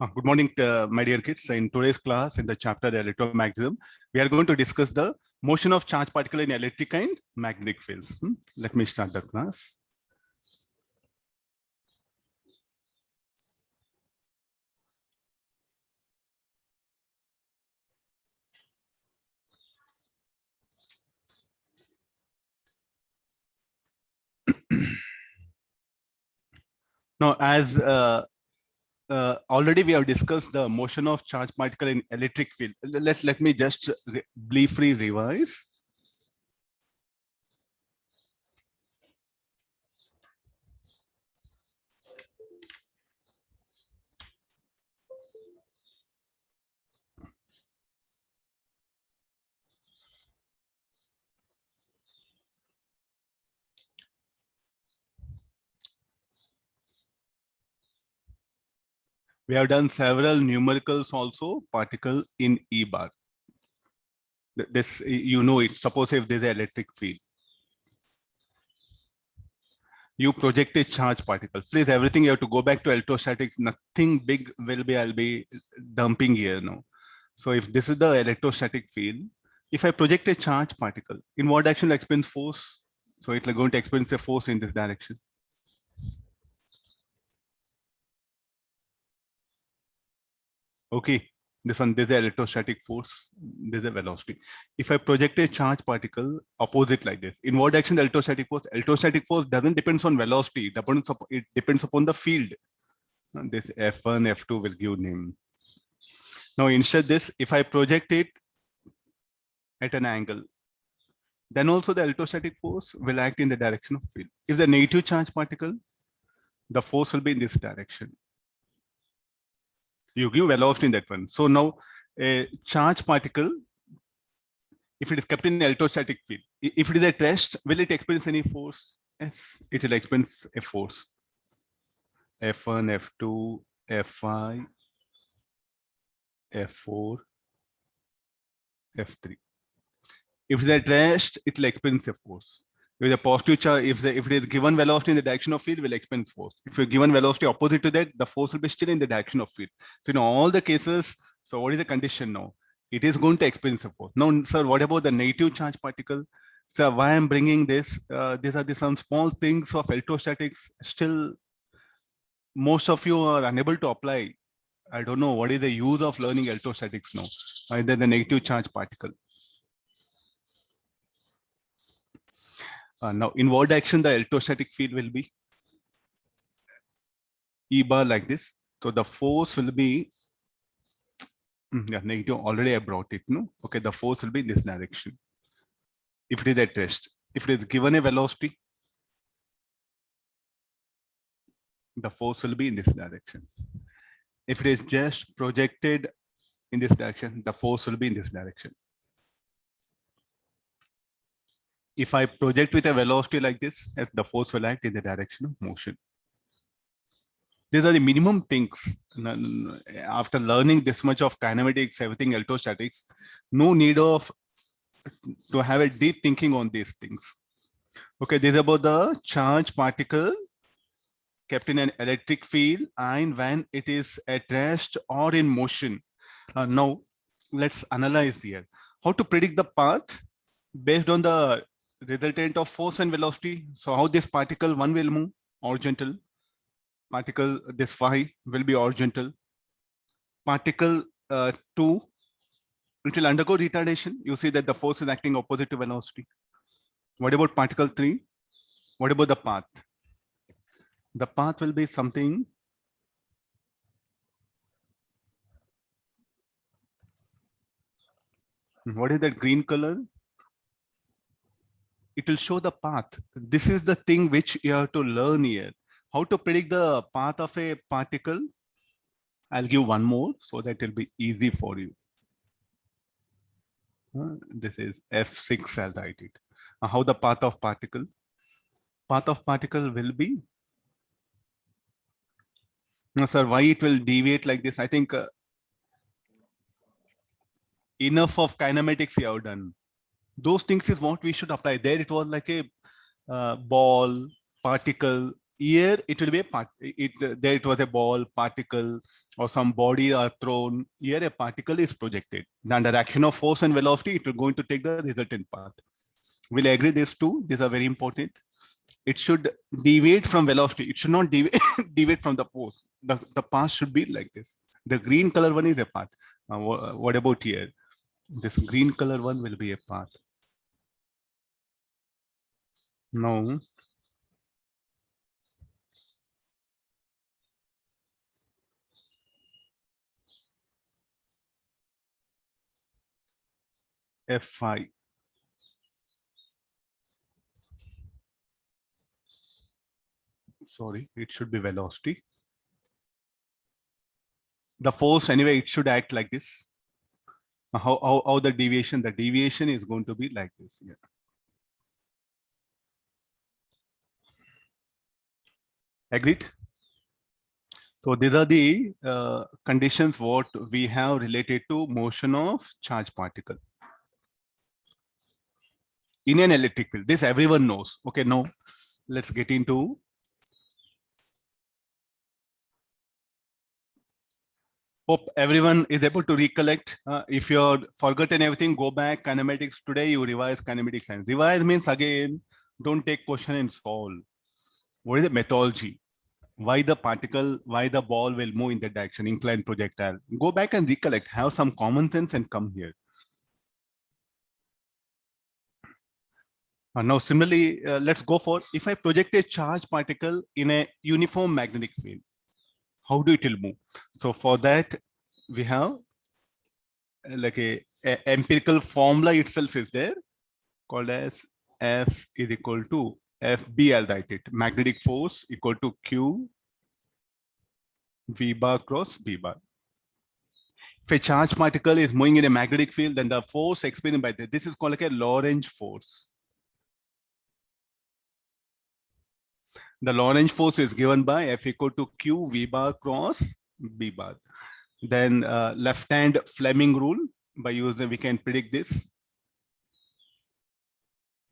Good morning, my dear kids. In today's class, in the chapter electromagnetism, we are going to discuss the motion of charge particle in electric and magnetic fields. Let me start the class. Now, as already we have discussed the motion of charge particle in electric field. Let me just briefly revise. We have done several numericals also, particle in E bar. This, you know it. Suppose if there's an electric field, you project a charge particle. Please, everything you have to go back to electrostatics. Nothing big I'll be dumping here now. So if this is the electrostatic field, if I project a charge particle, in what direction will experience force? So it's going to experience a force in this direction. Okay, this is the electrostatic force, this is a velocity. If I project a charge particle opposite like this, in what direction the electrostatic force? Electrostatic force doesn't depend on velocity, it depends upon the field. And this F1, F2 will give name. Now instead this, if I project it at an angle, then also the electrostatic force will act in the direction of field. If the negative charge particle, the force will be in this direction. You give velocity in that one. So now a charge particle, if it is kept in electrostatic field, if it is at rest, will it experience any force? Yes, it will experience a force. F1, F2, F5, F4, F3. If it is at rest, it will experience a force. With a positive charge, if it is given velocity in the direction of field, will experience force. If you're given velocity opposite to that, the force will be still in the direction of field. So in all the cases, so what is the condition now? It is going to experience a force. Now, sir, what about the negative charge particle? So why I'm bringing this? These are some small things of electrostatics. Still, most of you are unable to apply. I don't know what is the use of learning electrostatics now. Either the negative charge particle. Now, in what direction the electrostatic field will be? E bar like this. So the force will be, yeah, negative. Already I brought it. No, okay. The force will be in this direction. If it is at rest, if it is given a velocity, the force will be in this direction. If it is just projected in this direction, the force will be in this direction. If I project with a velocity like this, as the force will act in the direction of motion. These are the minimum things. After learning this much of kinematics, everything electrostatics, no need of to have a deep thinking on these things. Okay, this is about the charge particle kept in an electric field and when it is at rest or in motion. Now, let's analyze here. How to predict the path based on the resultant of force and velocity. So how this particle 1 will move horizontal. Particle this phi will be horizontal. Particle 2, it will undergo retardation. You see that the force is acting opposite to velocity. What about particle 3? What about the path? The path will be something. What is that green color? It will show the path. This is the thing which you have to learn here. How to predict the path of a particle? I'll give one more so that it will be easy for you. This is F6, I'll write it. How the path of particle? Path of particle will be. No, sir, why it will deviate like this? I think enough of kinematics you have done. Those things is what we should apply. There it was like a ball, particle. Here it will be a part. There it was a ball, particle, or some body are thrown. Here a particle is projected. Under the action of force and velocity, it will going to take the resultant path. We'll agree these two. These are very important. It should deviate from velocity. It should not deviate, deviate from the force. The path should be like this. The green color one is a path. What about here? This green color one will be a path. No. Fi. Sorry, it should be velocity. The force anyway, it should act like this. How the deviation is going to be like this. Yeah. Agreed? So these are the conditions what we have related to motion of charge particle in an electric field. This everyone knows. Okay, now let's get into. Hope everyone is able to recollect. If you're forgotten everything, go back kinematics today. You revise kinematics science. Revise means again, don't take question and solve. What is the methodology? Why the particle, why the ball will move in that direction, inclined projectile. Go back and recollect, have some common sense and come here. Now, similarly, let's go for, if I project a charge particle in a uniform magnetic field, how do it will move? So for that, we have like a empirical formula itself is there called as F is equal to FB, I'll write it, magnetic force equal to Q V bar cross B bar. If a charge particle is moving in a magnetic field, then the force experienced by this is called like a Lorentz force. The Lorentz force is given by F equal to Q V bar cross B bar. Then left hand Fleming rule, by using, we can predict this.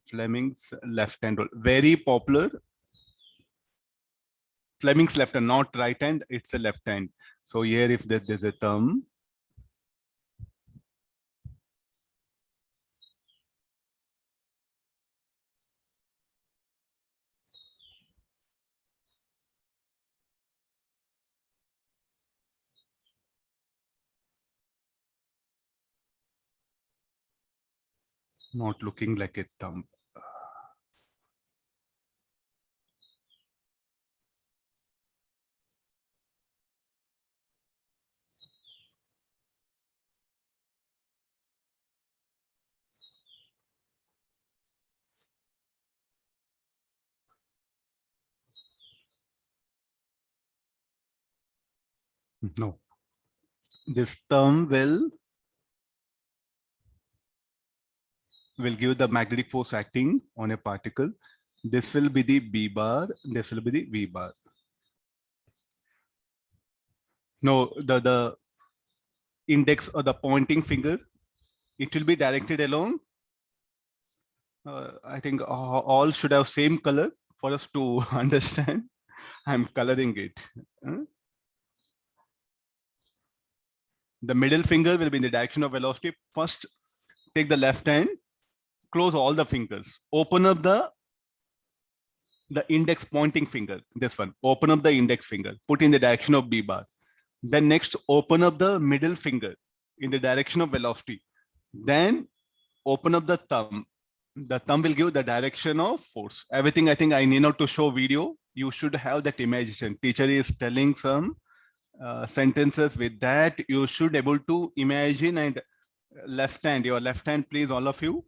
Fleming's left hand rule, very popular. Fleming's left hand, not right hand, it's a left hand. So here if there's a term, not looking like a thumb. No, this term will give the magnetic force acting on a particle. This will be the B bar, this will be the V bar. No, the index or the pointing finger, it will be directed along. I think all should have same color for us to understand. I'm coloring it. The middle finger will be in the direction of velocity. First, take the left hand, close all the fingers, open up the index pointing finger, this one, open up the index finger, put in the direction of B bar. Then next, open up the middle finger in the direction of velocity. Then open up the thumb. The thumb will give the direction of force. Everything I think I need not to show video. You should have that imagination. Teacher is telling some sentences with that. You should able to imagine, and left hand, your left hand, please, all of you,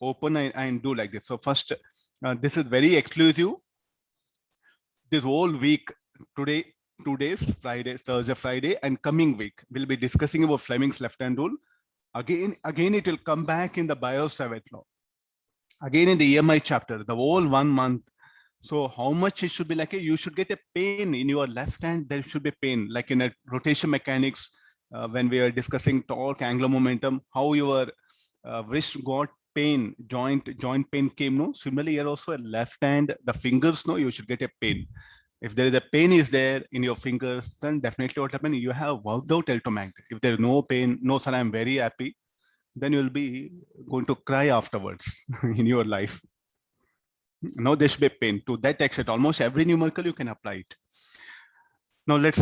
open and do like this. So first, this is very exclusive. This whole week, today, 2 days, Friday, Thursday, Friday, and coming week, we'll be discussing about Fleming's left-hand rule. Again, it will come back in the Bio-Savart law. Again, in the EMI chapter, the whole 1 month. So how much it should be like, you should get a pain in your left hand, there should be pain, like in a rotation mechanics, when we are discussing torque, angular momentum, how your wrist got pain, joint pain came, no? Similarly, here also a left hand, the fingers, no, you should get a pain. If there is a pain is there in your fingers, then definitely what happened, you have worked out electromagnetic. If there is no pain, no sir, I'm very happy, then you'll be going to cry afterwards in your life. Now there should be pain to that extent. Almost every numerical you can apply it. Now let's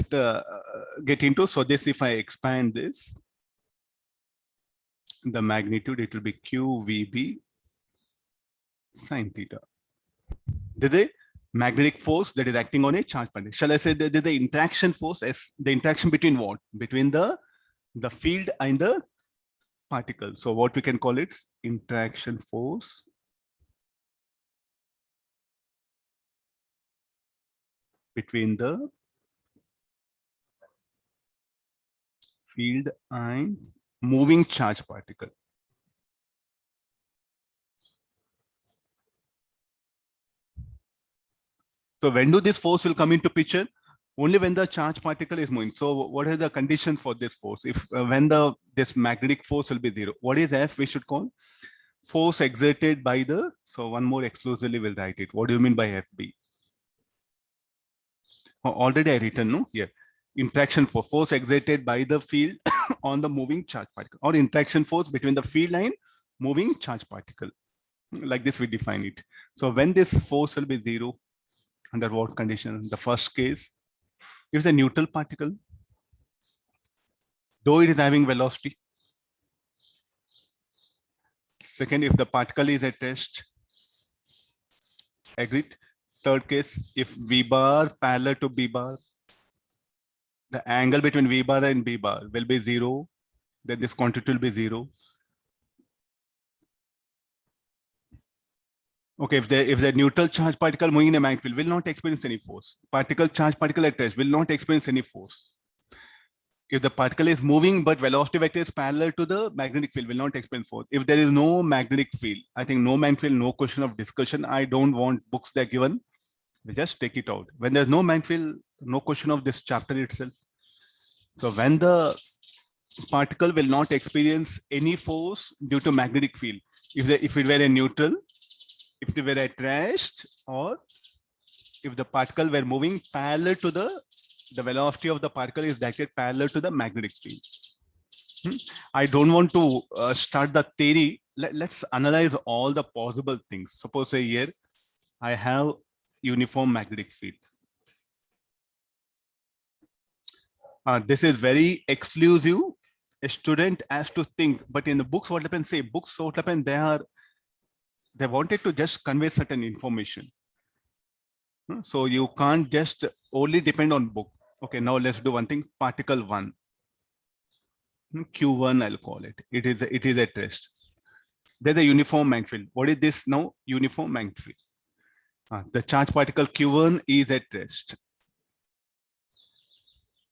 get into, so this, if I expand this, the magnitude, it will be QVB sine theta. There's a magnetic force that is acting on a charge particle. Shall I say that the interaction force is the interaction between what? Between the field and the particle. So what we can call it, interaction force between the field and moving charge particle. So when do this force will come into picture? Only when the charge particle is moving. So what is the condition for this force? If when this magnetic force will be zero, what is F we should call? Force exerted by the, so one more exclusively will write it. What do you mean by FB? Oh, already I written, no? Yeah. Interaction force exerted by the field on the moving charge particle, or interaction force between the field and moving charge particle. Like this we define it. So when this force will be zero, under what condition? The first case, if it's a neutral particle, though it is having velocity. Second, if the particle is at rest. Agreed. Third case, if V bar parallel to B bar, the angle between V bar and B bar will be zero, then this quantity will be zero. Okay, if the neutral charge particle moving in a magnetic field will not experience any force. Charge particle at rest will not experience any force. If the particle is moving but velocity vector is parallel to the magnetic field, will not experience force. If there is no magnetic field, I think no magnetic field, no question of discussion. I don't want books that are given. We just take it out. When there's no magnetic field, no question of this chapter itself. So when the particle will not experience any force due to magnetic field, if it were a neutral, if it were at rest, or if the particle were moving parallel to the velocity of the particle is directed parallel to the magnetic field. I don't want to start the theory. Let's analyze all the possible things. Suppose say here I have uniform magnetic field. This is very exclusive. A student has to think, but in the books, what happens? Say books, what happens? They wanted to just convey certain information. So you can't just only depend on book. Okay, now let's do one thing. Particle 1. Q1, I'll call it. It is at rest. There's a uniform magnetic field. What is this now? Uniform magnetic field. The charge particle Q1 is at rest.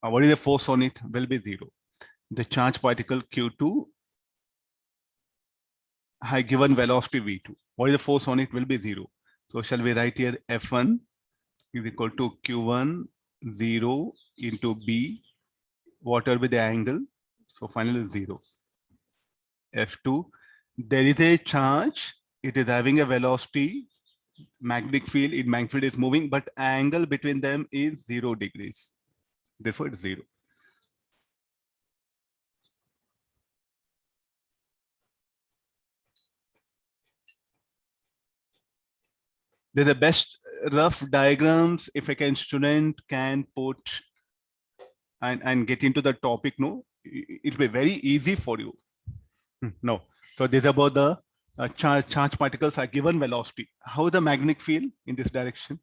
What is the force on it? Will be zero. The charge particle Q2 I given velocity V2. What is the force on it? Will be zero. So shall we write here F1 is equal to Q1 0 into B. What will be the angle? So finally 0. F2, there is a charge. It is having a velocity. Magnetic field, magnetic field is moving, but angle between them is 0 degrees. Therefore, it's 0. There's the best rough diagrams if a student can put and get into the topic. No, it'll be very easy for you. No. So this is about the charge particles are given velocity. How is the magnetic field in this direction?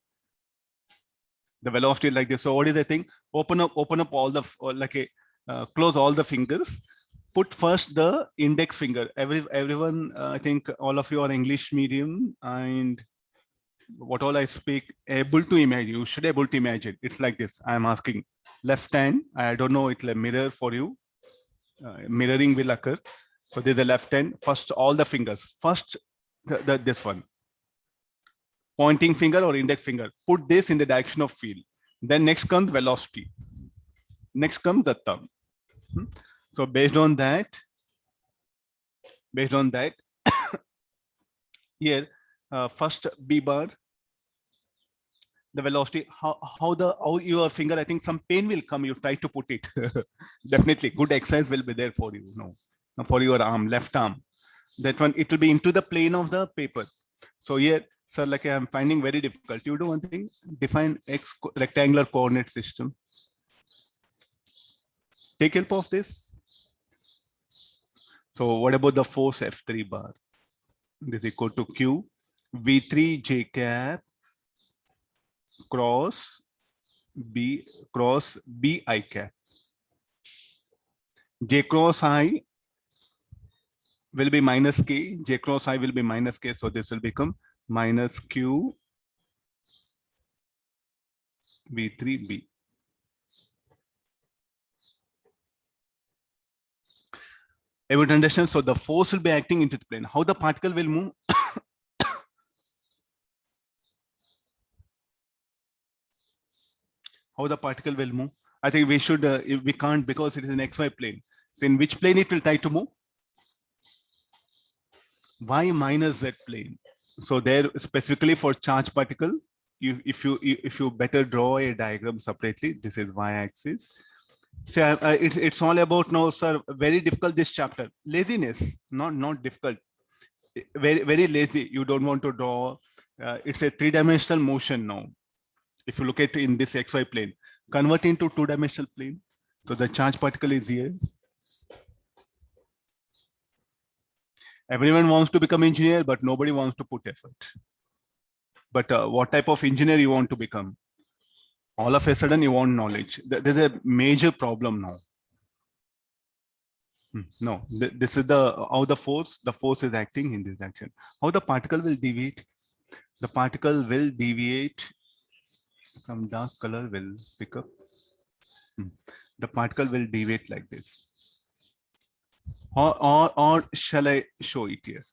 The velocity is like this. So what is the thing? Open up all the close all the fingers. Put first the index finger. Everyone, I think all of you are English medium, and what all I speak able to imagine. You should be able to imagine. It's like this. I'm asking left hand. I don't know. It's a mirror for you. Mirroring will occur. So there's the left hand. First, all the fingers. First, this one. Pointing finger or index finger. Put this in the direction of field. Then next comes velocity. Next comes the thumb. So based on that, here, first B bar. the velocity, how your finger, I think some pain will come, you try to put it. Definitely good exercise will be there for you, for your arm, left arm. That one, it will be into the plane of the paper. So here, sir, like I'm finding very difficult. You do one thing, define rectangular coordinate system. Take help of this. So what about the force F3 bar? This is equal to Q V3 J cap cross B I cap. J cross I will be minus K. J cross I will be minus K. So this will become minus Q V3 B. Able to understand? So the force will be acting into the plane. How the particle will move? How the particle will move? I think we should, we can't, because it is an XY plane. So in which plane it will try to move? Y minus Z plane. So there, specifically for charge particle, if you better draw a diagram separately, this is Y axis. So it's all about now, sir. Very difficult this chapter. Laziness, not difficult. Very lazy. You don't want to draw. It's a three-dimensional motion now. If you look at in this XY plane, convert into two-dimensional plane. So the charge particle is here. Everyone wants to become engineer, but nobody wants to put effort. But what type of engineer you want to become? All of a sudden you want knowledge. There's a major problem now. No, this is how the force is acting in this direction. How the particle will deviate? The particle will deviate. Some dark color will pick up. The particle will deviate like this. Or shall I show it here?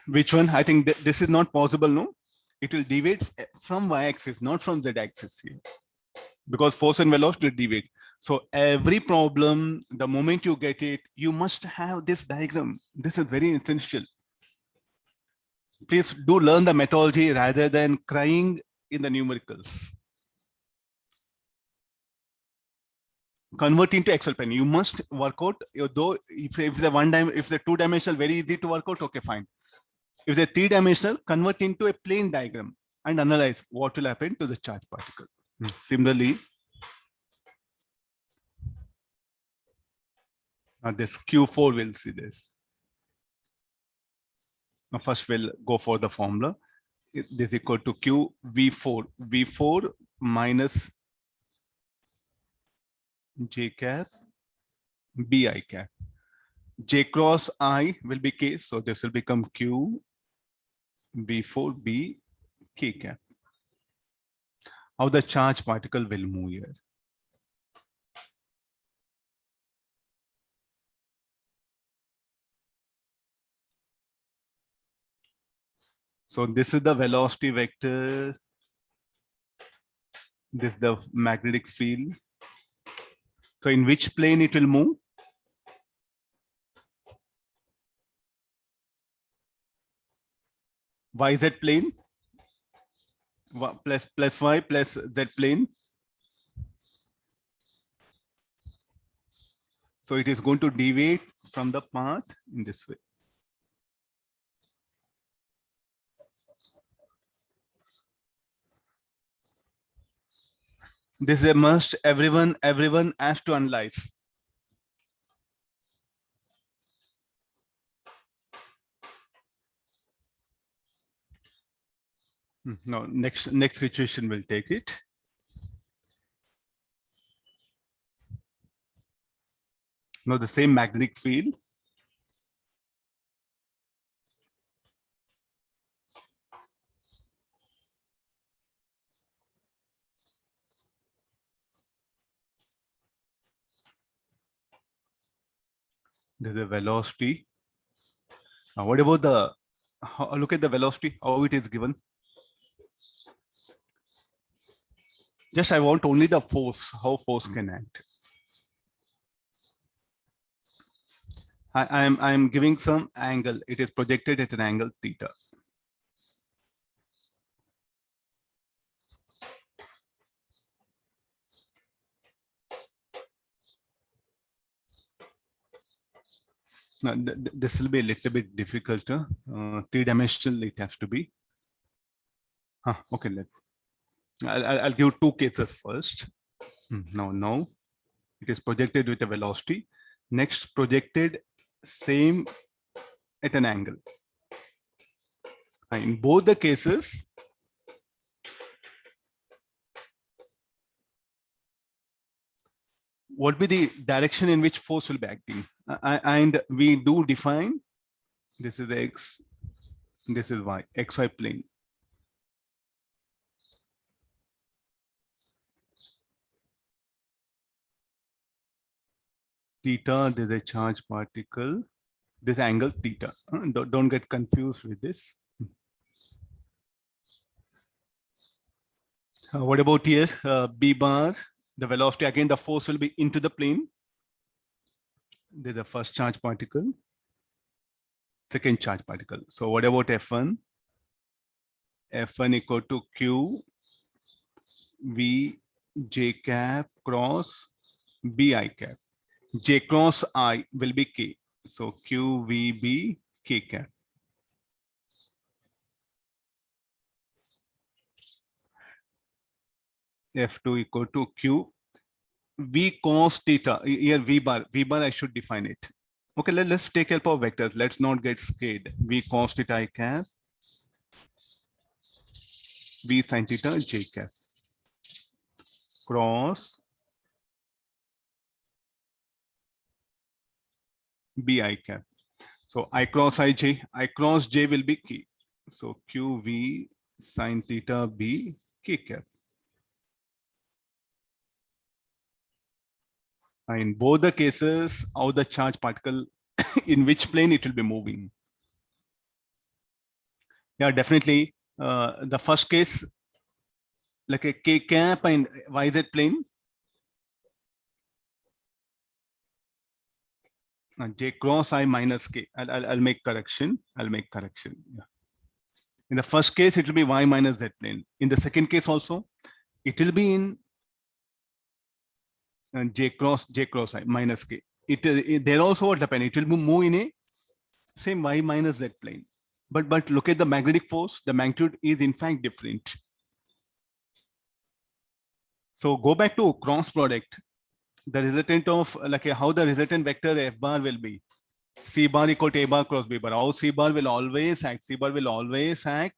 Which one? I think this is not possible, no? It will deviate from y-axis, not from z-axis here. Because force and velocity will deviate. So every problem, the moment you get it, you must have this diagram. This is very essential. Please do learn the methodology rather than crying in the numericals. Convert into Excel pen. You must work out, though if the two-dimensional very easy to work out, okay, fine. If they're three-dimensional, convert into a plane diagram and analyze what will happen to the charge particle. Similarly, this Q4 will see this. Now first we'll go for the formula. This is equal to Q V4. V4 minus J cap BI cap. J cross I will be K. So this will become Q V4 B K cap. How the charge particle will move here. So this is the velocity vector. This is the magnetic field. So in which plane it will move? YZ plane plus Y plus Z plane. So it is going to deviate from the path in this way. This is a must. Everyone has to analyze. No, next situation will take it. No, the same magnetic field. There's a velocity. Now, what about the, look at the velocity, how it is given. Just I want only the force, how force can act. I'm giving some angle. It is projected at an angle theta. Now, this will be a little bit difficult. Three-dimensional it has to be. Okay, I'll give two cases first. Now it is projected with a velocity. Next, projected same at an angle. In both the cases, what be the direction in which force will be acting? And we do define, this is X, this is Y, XY plane. Theta, there's a charge particle, this angle theta. Don't get confused with this. What about here? B bar, the velocity, again, the force will be into the plane. There's the first charge particle, second charge particle. So what about F1? F1 equal to Q V J cap cross B I cap. J cross I will be K. So Q V B K cap. F2 equal to Q V cos theta. Here V bar I should define it. Okay, let's take help of vectors. Let's not get scared. V cos theta I cap. V sin theta J cap. Cross B I cap. So I cross J will be K. So Q V sin theta B K cap. In both the cases, how the charge particle, in which plane it will be moving. Yeah, definitely. The first case, like a K cap and YZ plane. J cross I minus K. I'll make correction. Yeah. In the first case, it will be Y minus Z plane. In the second case also, it will be in J cross I minus K. There also what happened? It will move in a same Y minus Z plane. But look at the magnetic force. The magnitude is in fact different. So go back to cross product. The resultant of how the resultant vector F bar will be. C bar equal to A bar cross B bar. How C bar will always act. C bar will always act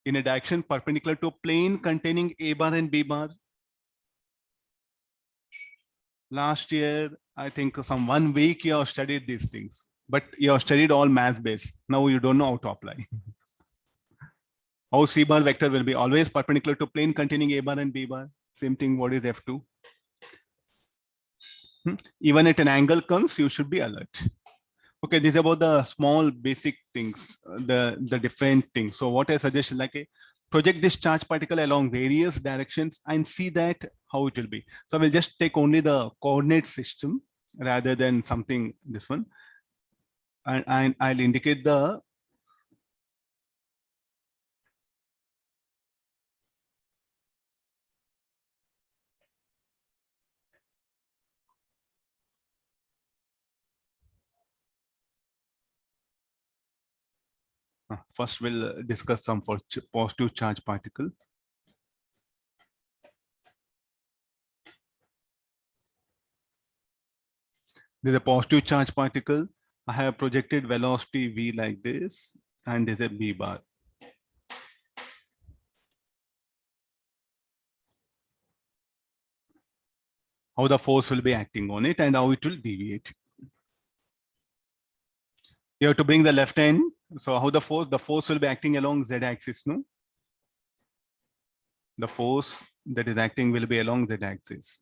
in a direction perpendicular to a plane containing A bar and B bar. Last year, I think some 1 week you have studied these things, but you have studied all math based. Now you don't know how to apply. How C bar vector will be always perpendicular to plane containing A bar and B bar. Same thing, what is F2? Even at an angle comes, you should be alert. Okay, this is about the small basic things, the different things. So what I suggest is project this charge particle along various directions and see that how it will be. So I will just take only the coordinate system rather than something, this one. And I'll indicate the first we'll discuss some for positive charge particle. There's a positive charge particle. I have projected velocity V like this, and there's a B bar. How the force will be acting on it and how it will deviate. You have to bring the left hand. So how the force will be acting along Z axis, no? The force that is acting will be along Z axis.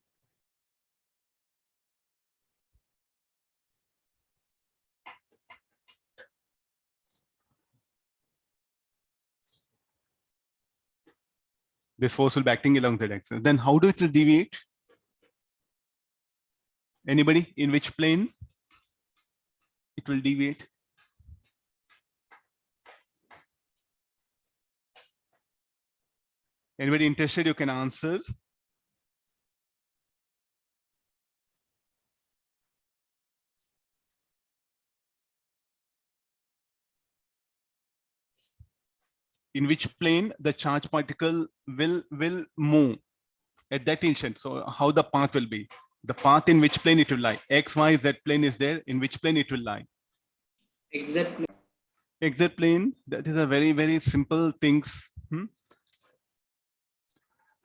This force will be acting along Z axis. Then how do it will deviate? Anybody in which plane? it will deviate. Anybody interested, you can answer. In which plane the charge particle will move at that instant. So how the path will be, the path in which plane it will lie, x, y, z plane is there, in which plane it will lie? Exactly. Xz plane. That is a very simple things.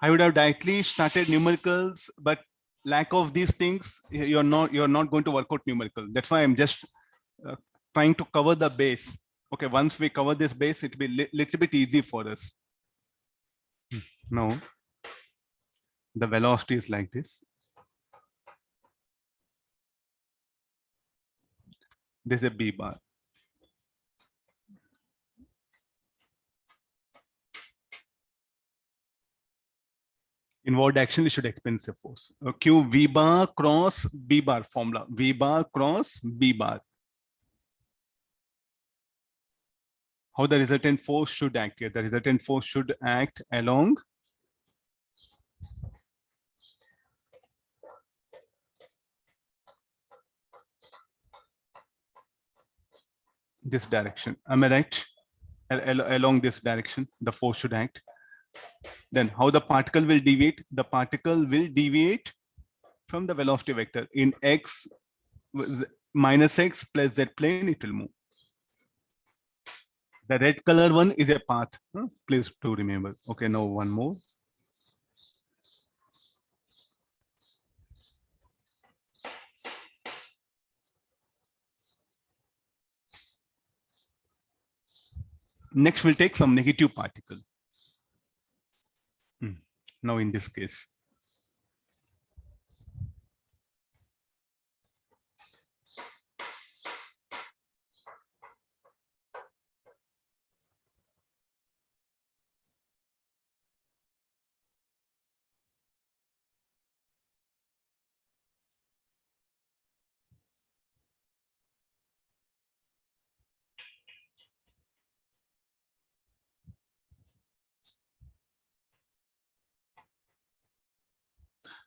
I would have directly started numericals, but lack of these things, you're not going to work out numerical. That's why I'm just trying to cover the base. Okay, once we cover this base, it'll be little bit easy for us. Now, the velocity is like this. This is a B bar. Inward action, it should experience a force. Q V bar cross B bar formula. V bar cross B bar. How the resultant force should act here? The resultant force should act along this direction. Am I right? Along this direction, the force should act. Then how the particle will deviate? The particle will deviate from the velocity vector in x minus x plus z plane, it will move. The red color one is a path. Please to remember. Okay, now one more. Next, we'll take some negative particle. Now, in this case,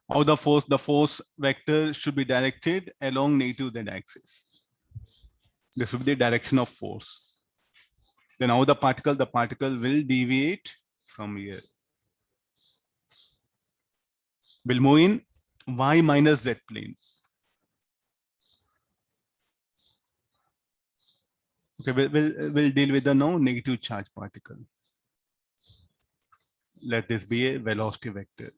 how the force vector should be directed along negative z axis. This will be the direction of force. Then how the particle will deviate from here. Will move in y minus z plane. Okay, we'll deal with the now negative charge particle. Let this be a velocity vector.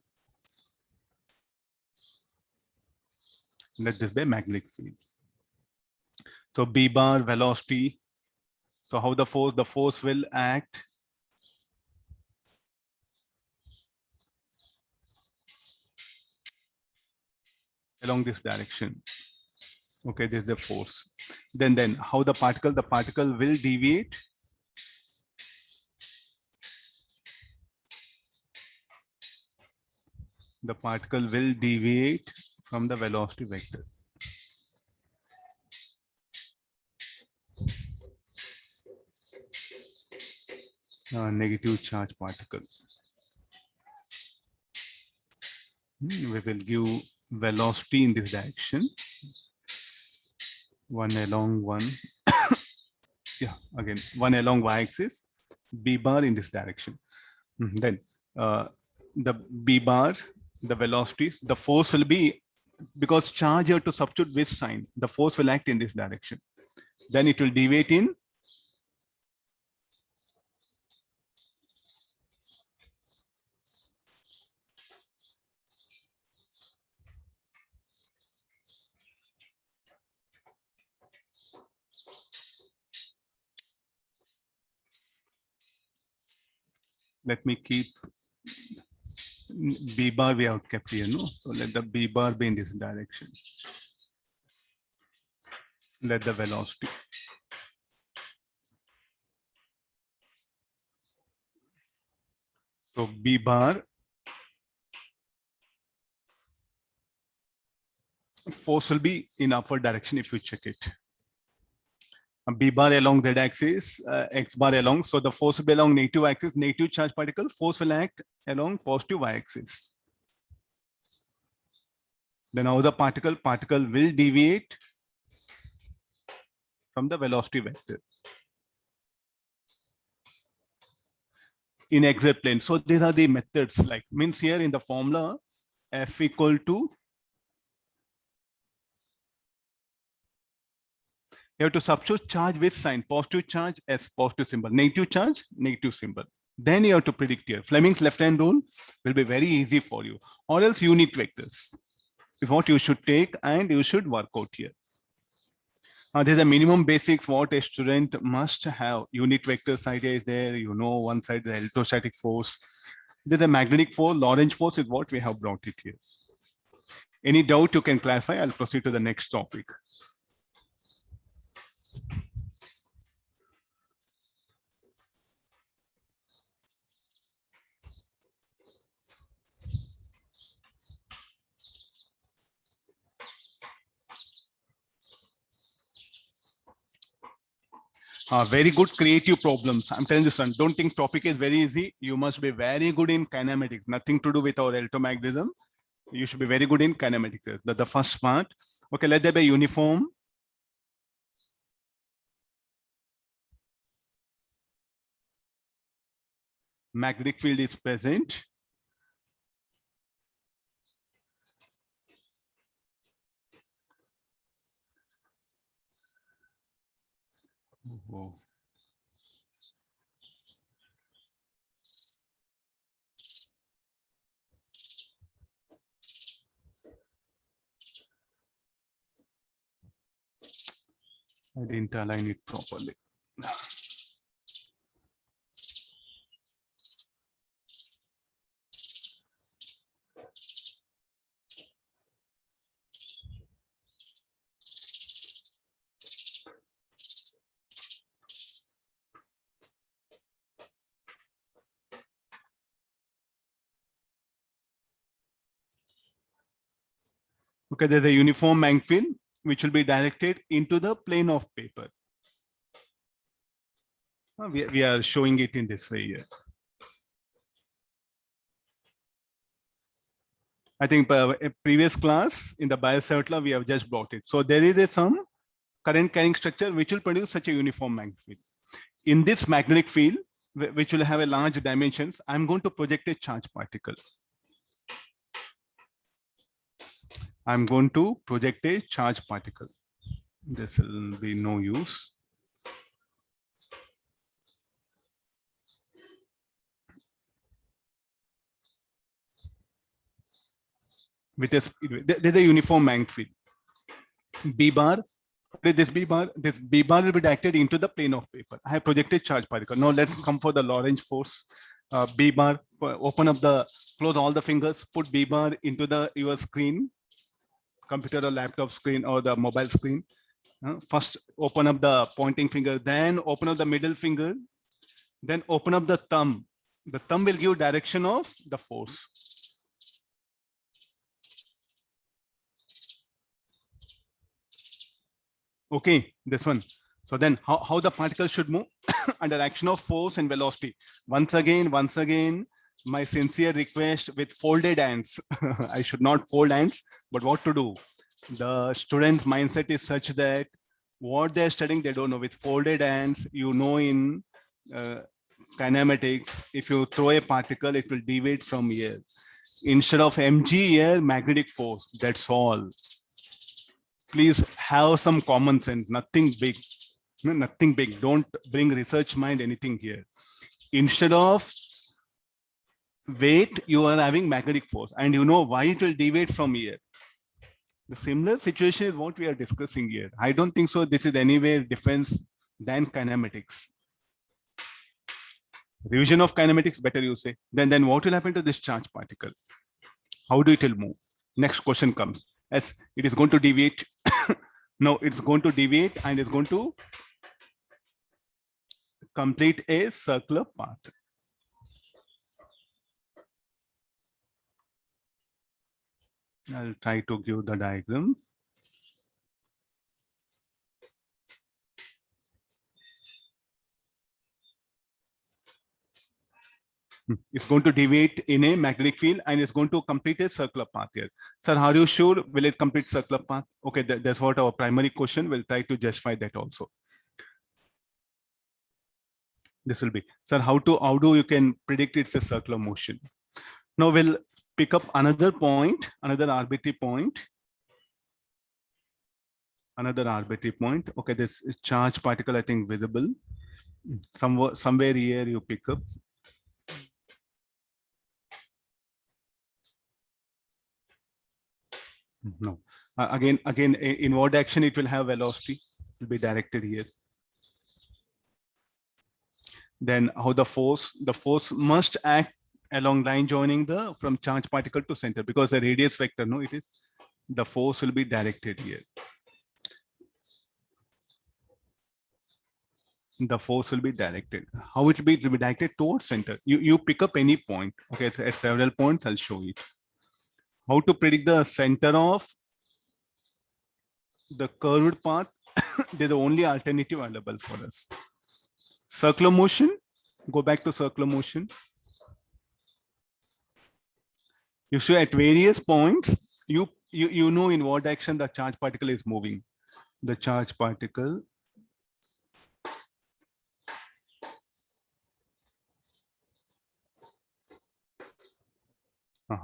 Let this be a magnetic field. So B bar velocity. So how the force will act along this direction. Okay, this is the force. Then how the particle will deviate. The particle will deviate from the velocity vector. Negative charge particle. We will give velocity in this direction. One along one. Yeah, again, one along y-axis, B bar in this direction. Then the B bar, the velocity, the force will be, because charge you have to substitute with sign, the force will act in this direction. Then it will deviate in let me keep B bar we have kept here, no? So let the B bar be in this direction. Let the velocity. So B bar, force will be in upward direction if you check it. B bar along Z axis, X bar along. So the force will be along negative axis, negative charge particle. Force will act along positive Y axis. Then how the particle will deviate from the velocity vector in XZ plane. So these are the methods, like means here in the formula F equal to, you have to substitute charge with sign, positive charge as positive symbol, negative charge, negative symbol. Then you have to predict here. Fleming's left hand rule will be very easy for you, or else unit vectors is what you should take and you should work out here. There's a minimum basics what a student must have. Unit vectors idea is there. You know, one side the electrostatic force. There's a magnetic force, Lorentz force is what we have brought it here. Any doubt you can clarify. I'll proceed to the next topic. Very good creative problems. I'm telling you, son, don't think topic is very easy. You must be very good in kinematics. Nothing to do with our electromagnetism. You should be very good in kinematics. The first part. Okay, let there be uniform. Magnetic field is present. Oh. I didn't align it properly. Okay, there's a uniform magnetic field which will be directed into the plane of paper. We are showing it in this way here. I think a previous class in the biocircular, we have just brought it. So there is some current carrying structure which will produce such a uniform magnetic field. In this magnetic field, which will have a large dimensions, I'm going to project a charge particle. I'm going to project a charge particle. This will be no use. With this, there's a uniform magnetic field. B bar. This B bar will be directed into the plane of paper. I have projected charge particle. Now let's come for the Lorentz force. B bar, open up close all the fingers, put B bar into your screen, computer or laptop screen or the mobile screen. First open up the pointing finger, then open up the middle finger, then open up the thumb. The thumb will give direction of the force. Okay, this one. So then how the particle should move under action of force and velocity. Once again, my sincere request with folded hands. I should not fold hands, but what to do? The student's mindset is such that what they're studying, they don't know. With folded hands, you know, in kinematics, if you throw a particle, it will deviate from here. Instead of mg here, magnetic force, that's all. Please have some common sense, nothing big. Nothing big. Don't bring research mind, anything here. Instead of weight, you are having magnetic force, and you know why it will deviate from here. The similar situation is what we are discussing here. I don't think so. This is anywhere different than kinematics. Revision of kinematics, better you say. Then what will happen to this charge particle? How do it will move? Next question comes. As it is going to deviate. No, it's going to deviate and it's going to complete a circular path. I'll try to give the diagram. It's going to deviate in a magnetic field and it's going to complete a circular path here. Sir, are you sure will it complete circular path? Okay, that's what our primary question. We'll try to justify that also. This will be, sir, how do you can predict it's a circular motion? Now we'll pick up another point, another arbitrary point. Another arbitrary point. Okay, this charge particle, I think visible. Somewhere here you pick up. No. Again, in what action it will have velocity? It will be directed here. Then how the force must act along line joining the from charge particle to center, because the radius vector, no, it is the force will be directed here. The force will be directed. How it will be? It will be directed towards center. You pick up any point. Okay, at several points I'll show you. How to predict the center of the curved path? They're the only alternative available for us. Circular motion. Go back to circular motion. You show at various points, you know in what direction the charge particle is moving. The charge particle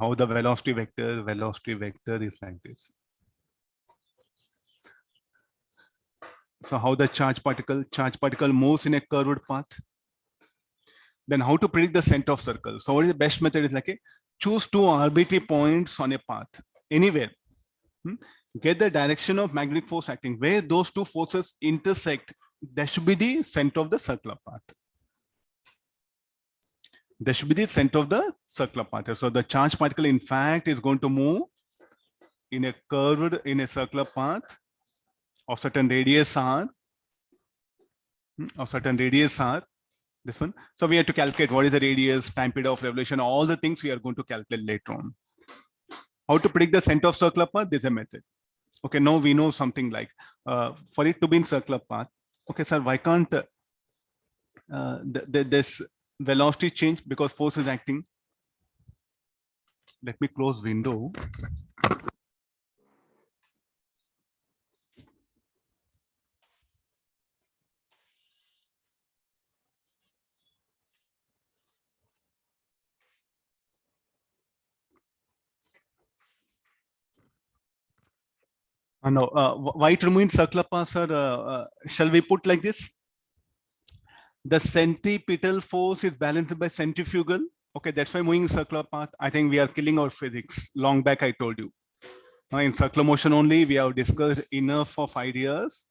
how the velocity vector is like this. So how the charge particle moves in a curved path. Then how to predict the center of circle? So what is the best method? Is like choose two arbitrary points on a path anywhere. Get the direction of magnetic force acting. Where those two forces intersect, that should be the center of the circular path. There should be the center of the circular path. So the charge particle, in fact, is going to move in a circular path of certain radius r. This one. So we have to calculate what is the radius, time period of revolution, all the things we are going to calculate later on. How to predict the center of circular path? There's a method. Okay, now we know something like for it to be in circular path. Okay, sir, why can't this velocity change because force is acting? Let me close window. No, why it remains circular path, sir? Shall we put like this? The centripetal force is balanced by centrifugal. Okay, that's why moving circular path. I think we are killing our physics. Long back, I told you. In circular motion only, we have discussed enough of ideas.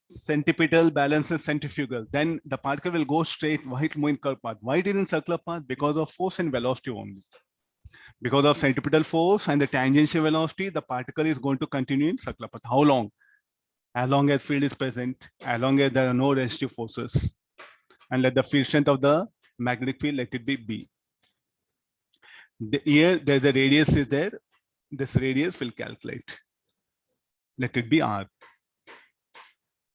Centripetal balances centrifugal. Then the particle will go straight. Why it moving curved path? Why it is in circular path? Because of force and velocity only. Because of centripetal force and the tangential velocity, the particle is going to continue in circular path. How long? As long as field is present, as long as there are no resistive forces, and let the field strength of the magnetic field, let it be B. Here, there's a radius is there. This radius will calculate. Let it be R.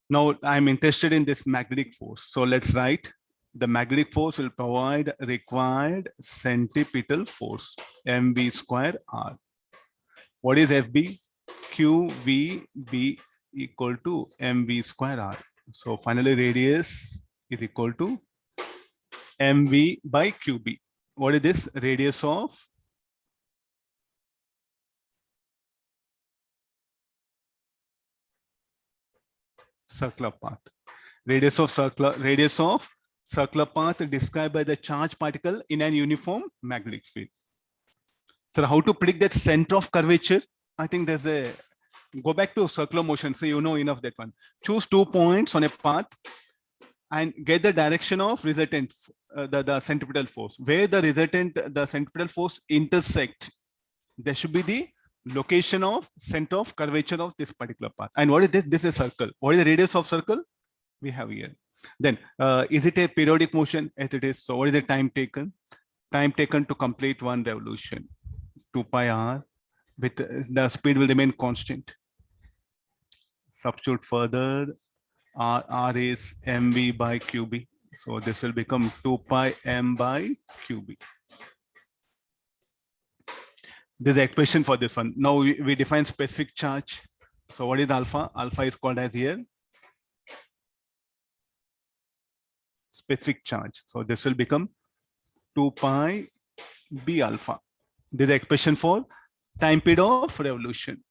Now, I'm interested in this magnetic force. So let's write the magnetic force will provide required centripetal force, mv square R. What is FB? QVB equal to mv square R. So finally, radius is equal to mv by qb. What is this? Radius of circular path. Radius of circular path described by the charge particle in an uniform magnetic field. So how to predict that center of curvature? I think there's a, go back to circular motion. So you know enough that one. Choose 2 points on a path and get the direction of resultant, the centripetal force. Where the centripetal force intersect, there should be the location of center of curvature of this particular path. And what is this? This is a circle. What is the radius of circle? We have here. Then is it a periodic motion? As it is. So what is the time taken? Time taken to complete one revolution. 2 pi r with the speed will remain constant. Substitute further. R is mv by qb. So this will become 2 pi m by qb. This is the expression for this one. Now we define specific charge. So what is alpha? Alpha is called as here specific charge. So this will become 2 pi b alpha. This is the expression for time period of revolution.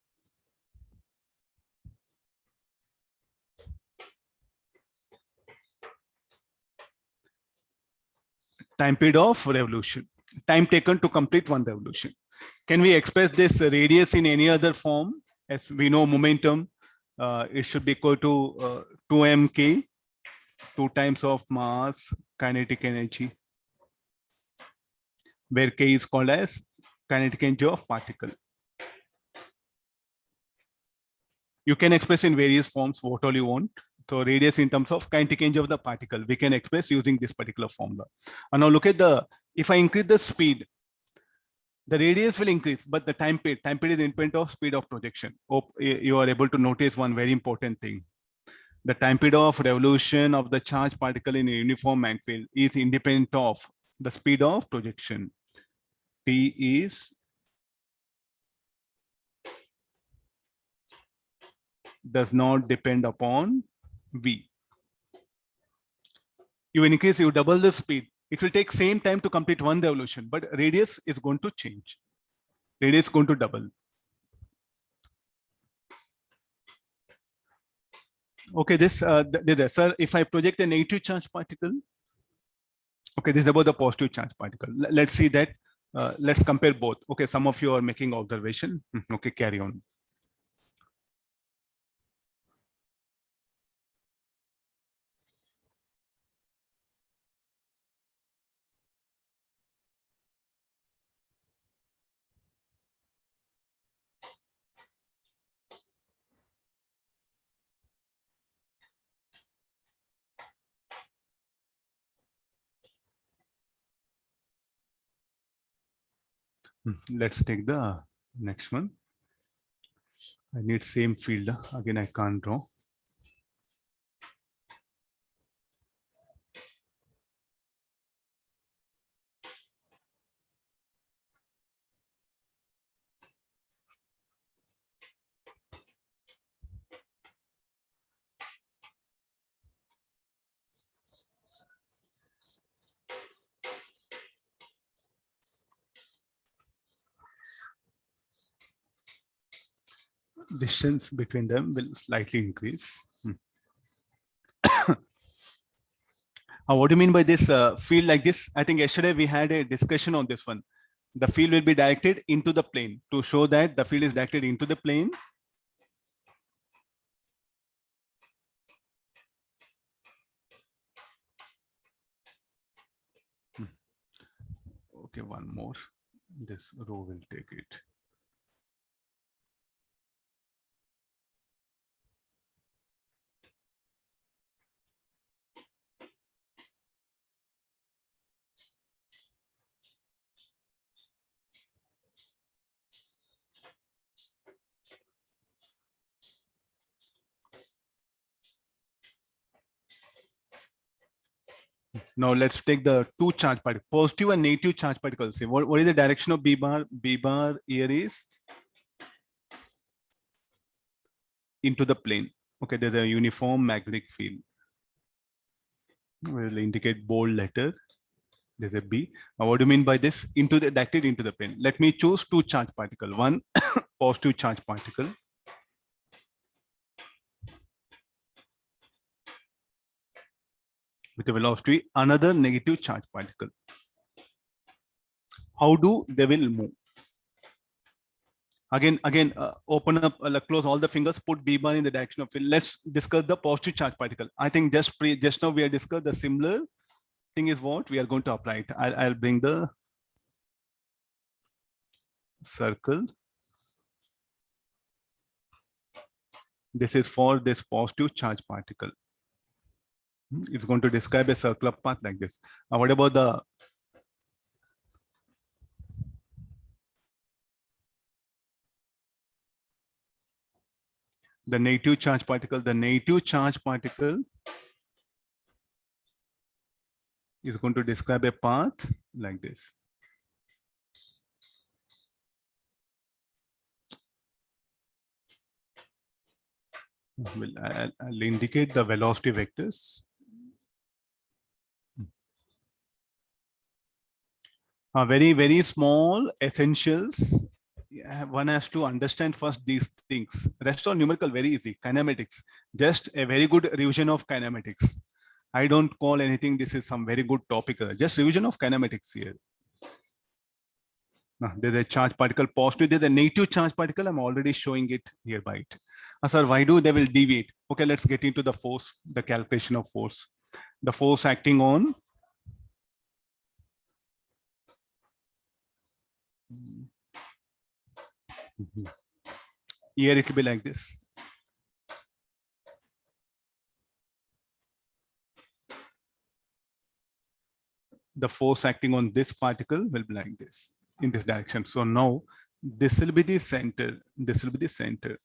Time period of revolution. Time taken to complete one revolution. Can we express this radius in any other form? As we know, momentum, it should be equal to 2mk, 2 times of mass kinetic energy, where k is called as kinetic energy of particle. You can express in various forms what all you want. So radius in terms of kinetic energy of the particle, we can express using this particular formula. And now look at if I increase the speed, the radius will increase, but the time period is independent of speed of projection. Hope you are able to notice one very important thing. The time period of revolution of the charged particle in a uniform magnetic field is independent of the speed of projection. T does not depend upon V. You increase, you double the speed. It will take same time to complete one revolution, but radius is going to change. Radius is going to double. Okay, sir, if I project a negative charge particle, okay, this is about the positive charge particle. Let's see that. Let's compare both. Okay, some of you are making observation. Okay, carry on. Let's take the next one. I need same field. Again, I can't draw. Distance between them will slightly increase. What do you mean by this field like this? I think yesterday we had a discussion on this one. The field will be directed into the plane. To show that the field is directed into the plane, okay, one more. This row will take it. Now let's take the two charge particles, positive and negative charge particles. See, what is the direction of B bar? B bar here is into the plane. Okay, there's a uniform magnetic field. We'll indicate bold letter. There's a B. Now, what do you mean by this? Directed into the plane. Let me choose two charge particle. One positive charge particle. With a velocity, another negative charge particle. How do they will move? Again, open up, close all the fingers, put B bar in the direction of field. Let's discuss the positive charge particle. I think just now we have discussed the similar thing is what we are going to apply it. I'll bring the circle. This is for this positive charge particle. It's going to describe a circular path like this. What about the negative charge particle? The negative charge particle is going to describe a path like this. I'll indicate the velocity vectors. Very, very small essentials. One has to understand first these things. Rest of numerical, very easy. Kinematics, just a very good revision of kinematics. I don't call anything, this is some very good topic. Just revision of kinematics here. Now, there's a charge particle positive, there's a negative charge particle. I'm already showing it here by it. Sir, why do they will deviate? Okay, let's get into the force, the calculation of force. The force acting on here, it will be like this. The force acting on this particle will be like this in this direction. So now this will be the center. This will be the center.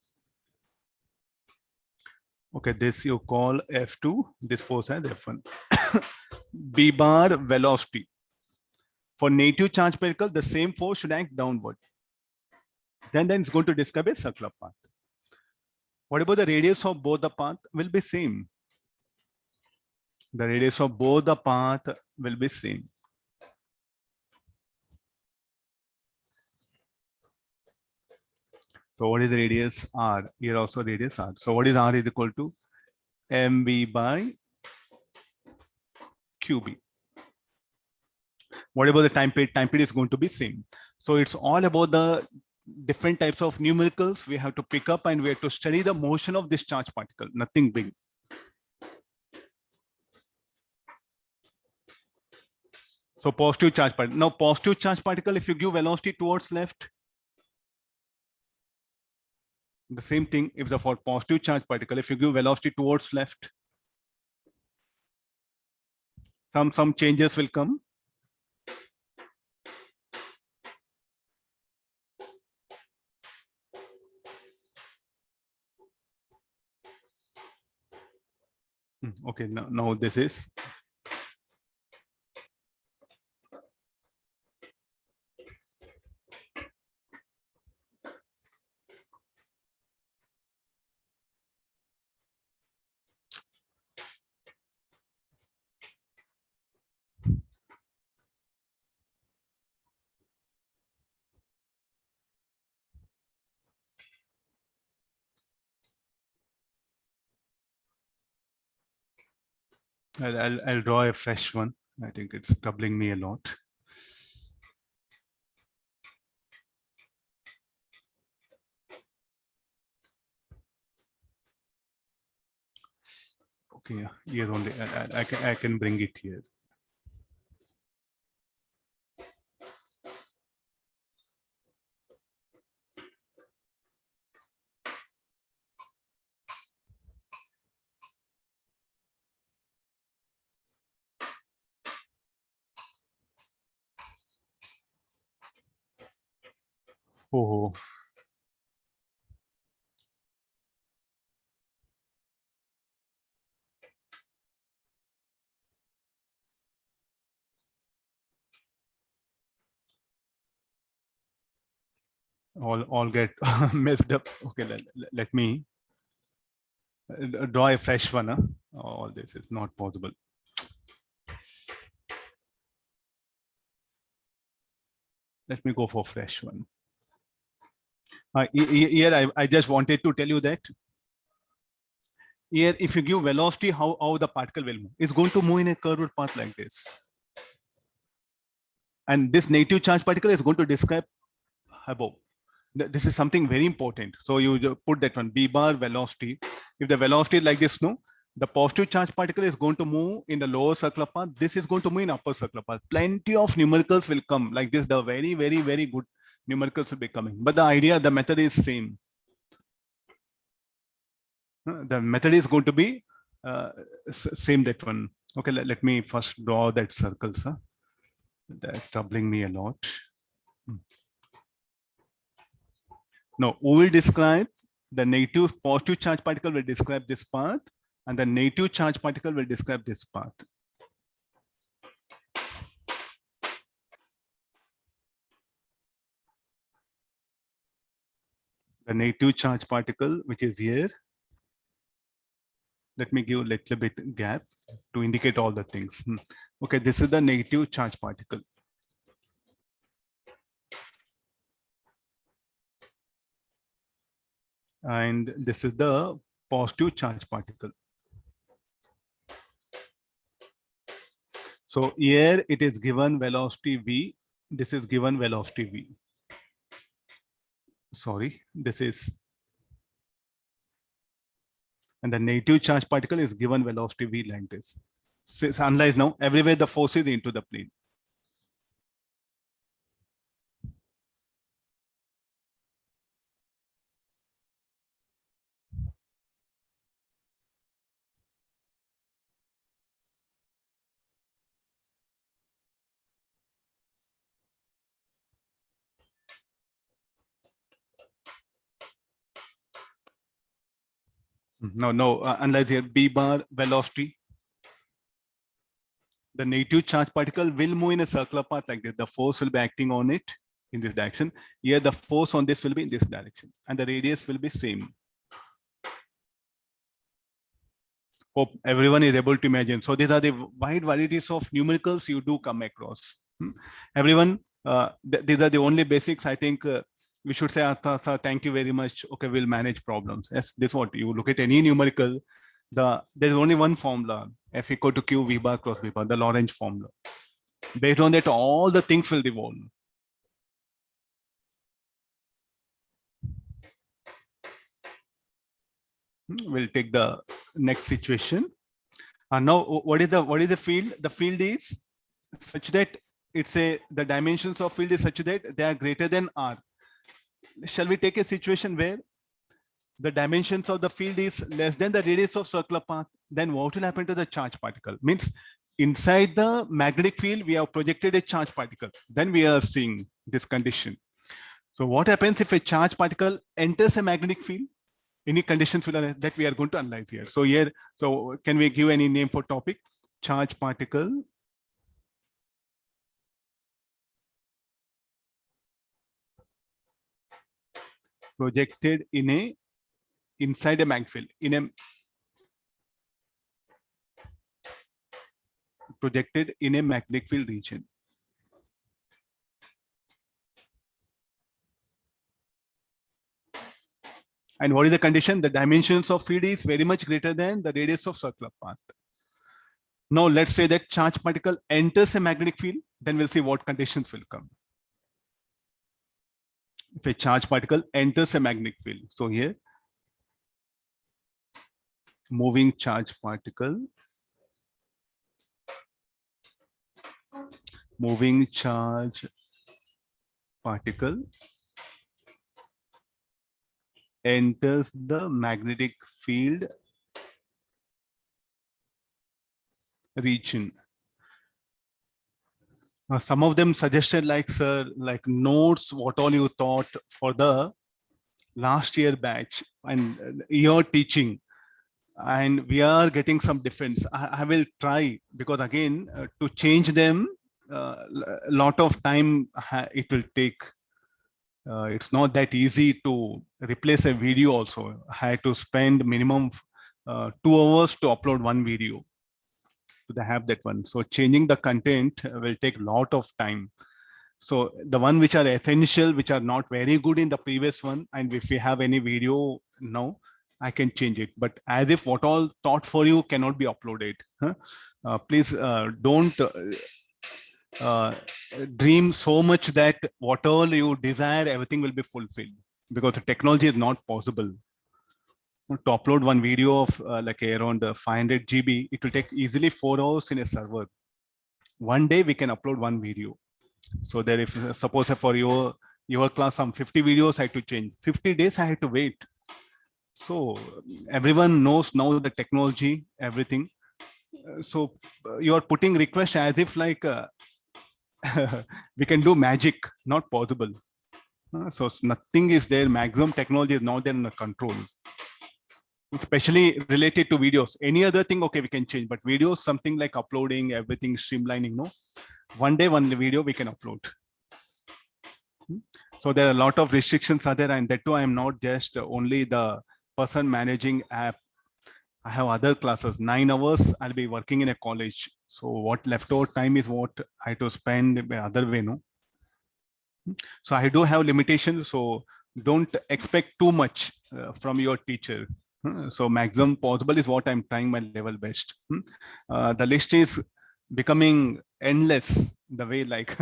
Okay, this you call F2, this force as F1. B bar velocity. For negative charge particle, the same force should act downward. Then it's going to describe a circular path. What about the radius of both the path? Will be same. The radius of both the path will be same. So what is the radius R? Here also radius R. So what is R is equal to mv by qb. What about the time period? Time period is going to be same. So it's all about the different types of numericals we have to pick up, and we have to study the motion of this charge particle, nothing big. So positive charge particle. Now positive charge particle, if you give velocity towards left, the same thing if the for positive charge particle, if you give velocity towards left, some changes will come. Okay, now this is I'll draw a fresh one. I think it's troubling me a lot. Okay, here only I can bring it here. Oh, all get messed up. Okay, let me draw a fresh one. Huh? All this is not possible. Let me go for fresh one. Here I just wanted to tell you that here, if you give velocity, how the particle will move. It's going to move in a curved path like this. And this negative charge particle is going to describe above. This is something very important. So you put that one, B bar velocity. If the velocity is like this, no, the positive charge particle is going to move in the lower circular path. This is going to move in upper circular path. Plenty of numericals will come like this. The very, very, very good numericals will be coming. But the idea, the method is same. The method is going to be same, that one. Okay, let me first draw that circles. Huh? That's troubling me a lot. Now, we will describe the negative, positive charge particle will describe this path, and the negative charge particle will describe this path. the negative charge particle, which is here. Let me give a little bit gap to indicate all the things. Okay, this is the negative charge particle. And this is the positive charge particle. So here it is given velocity v. This is given velocity v. Sorry, this is. And the negative charge particle is given velocity v like this. So it's analyzed now. Everywhere the force is into the plane. No, analyze here b bar velocity. The negative charge particle will move in a circular path like this. The force will be acting on it in this direction. Here the force on this will be in this direction and the radius will be same. Hope everyone is able to imagine. So these are the wide varieties of numericals you do come across. Everyone, these are the only basics. I think we should say, sir, thank you very much. Okay, we'll manage problems. Yes, this is what you look at any numerical. There is only one formula, F equal to Q V bar cross V bar, the Lorentz formula. Based on that, all the things will revolve. We'll take the next situation. Now, what is the field? The field is such that the dimensions of field is such that they are greater than R. Shall we take a situation where the dimensions of the field is less than the radius of circular path? Then what will happen to the charge particle? Means inside the magnetic field, we have projected a charge particle. Then we are seeing this condition. So what happens if a charge particle enters a magnetic field? Any conditions that we are going to analyze here. So here, so can we give any name for topic? Charge particle projected inside a magnetic field, projected in a magnetic field region. And what is the condition? The dimensions of field is very much greater than the radius of circular path. Now let's say that charge particle enters a magnetic field, then we'll see what conditions will come. If a charge particle enters a magnetic field, so here, moving charge particle, enters the magnetic field region. Some of them suggested like, sir, like notes, what all you thought for the last year batch and your teaching. And we are getting some difference. I will try, because again, to change them, a lot of time it will take. It's not that easy to replace a video also. I had to spend minimum 2 hours to upload one video to have that one. So changing the content will take a lot of time. So the one which are essential, which are not very good in the previous one, and if we have any video now, I can change it. But as if what all thought for you cannot be uploaded. Please don't dream so much that what all you desire, everything will be fulfilled, because the technology is not possible. To upload one video of like around 500 GB, it will take easily 4 hours in a server. One day we can upload one video. So that if suppose for your class some 50 videos I had to change, 50 days I had to wait. So everyone knows now the technology, everything. So you are putting request as if like we can do magic, not possible. So nothing is there. Maximum technology is not there in the control, especially related to videos. Any other thing, okay, we can change, but videos, something like uploading, everything, streamlining, no. One day, one video we can upload. So there are a lot of restrictions are there, and that too I am not just only the person managing app. I have other classes. 9 hours I'll be working in a college. So what leftover time is what I have to spend by other way, no? So I do have limitations. So don't expect too much from your teacher. So maximum possible is what I'm trying my level best. The list is becoming endless the way like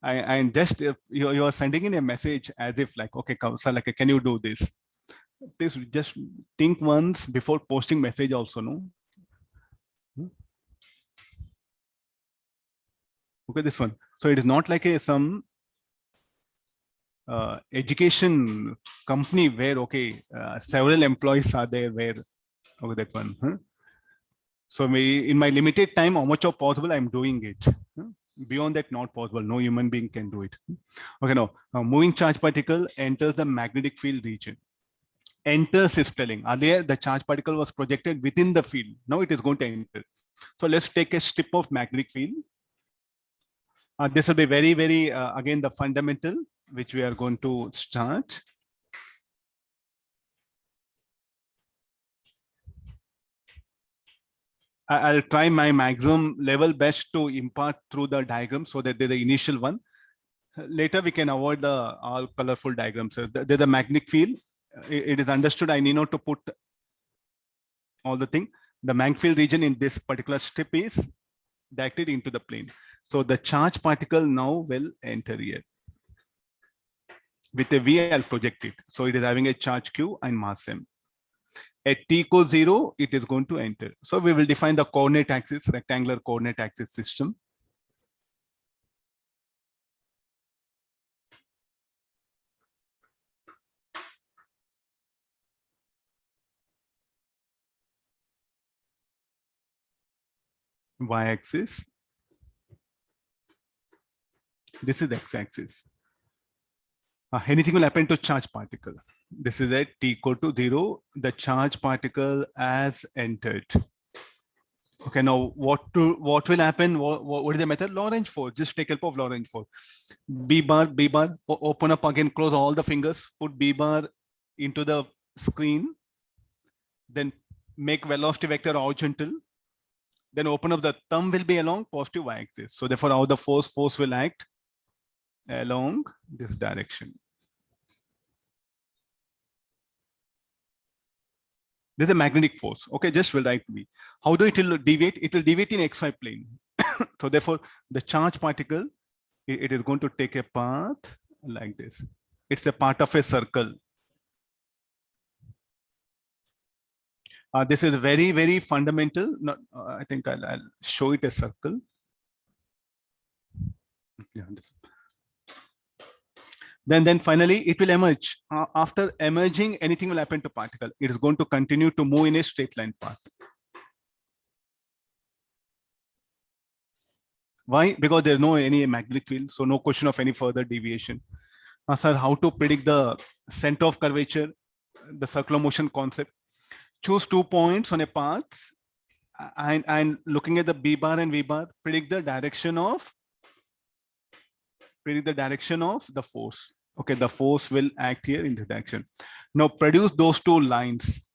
and just you are sending in a message as if like, okay, Kausal, like, can you do this? Please just think once before posting message also, no? Okay, this one. So it is not like a some education company where okay several employees are there where okay that one. So in my limited time, how much of possible I'm doing it. Beyond that, not possible. No human being can do it. Okay, now moving charge particle enters the magnetic field region. Enters is telling. Earlier, the charge particle was projected within the field. Now it is going to enter. So let's take a strip of magnetic field. This will be very, very, again, the fundamental, which we are going to start. I'll try my maximum level best to impart through the diagram so that they're the initial one. Later, we can avoid the all colorful diagrams. So there's a magnetic field. It is understood. I need not to put all the thing. The magnetic field region in this particular strip is directed into the plane. So the charge particle now will enter here. With a V, I'll project it. So it is having a charge Q and mass M. At t equals 0, it is going to enter. So we will define the coordinate axis, rectangular coordinate axis system. Y-axis. This is x-axis. Anything will happen to charge particle. This is at t equal to 0. The charge particle has entered. Okay, now what will happen? What is the method? Lorentz force. Just take help of Lorentz force. B bar, open up again, close all the fingers, put B bar into the screen, then make velocity vector horizontal, then open up the thumb will be along positive y-axis. So therefore, how the force will act along this direction. There's a magnetic force. Okay, just will write V. How do it will deviate? It will deviate in XY plane. So therefore, the charge particle, it is going to take a path like this. It's a part of a circle. This is very, very fundamental. Not, I think I'll show it a circle. Yeah. Then finally, it will emerge. After emerging, anything will happen to particle. It is going to continue to move in a straight line path. Why? Because there's no any magnetic field, so no question of any further deviation. Sir, how to predict the center of curvature, the circular motion concept? Choose 2 points on a path, and looking at the B bar and V bar, predict the direction of the force. Okay, the force will act here in the direction. Now produce those two lines.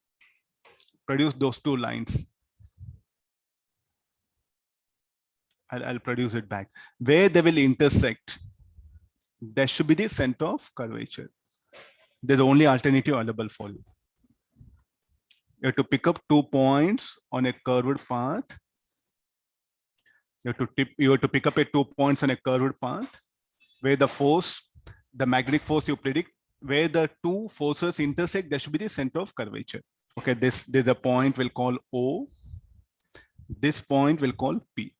I'll produce it back. Where they will intersect, there should be the center of curvature. There's only alternative available for you. You have to pick up 2 points on a curved path. You have to pick up 2 points on a curved path where the force, the magnetic force you predict, where the two forces intersect, there should be the center of curvature. Okay, there's a point we'll call O. This point we'll call P.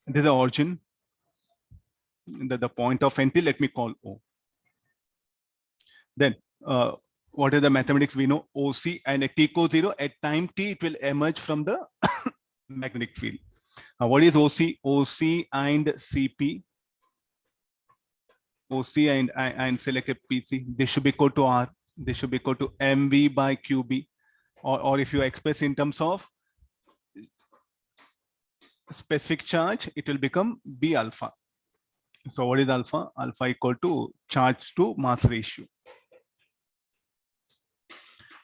This is the origin. The point of entry, let me call O. Then what is the mathematics we know? OC, and at t equals 0, at time t, it will emerge from the magnetic field. What is OC? OC and CP. OC and select a PC. This should be equal to R. This should be equal to MV by QB. Or if you express in terms of specific charge, it will become B alpha. So what is alpha? Alpha equal to charge to mass ratio.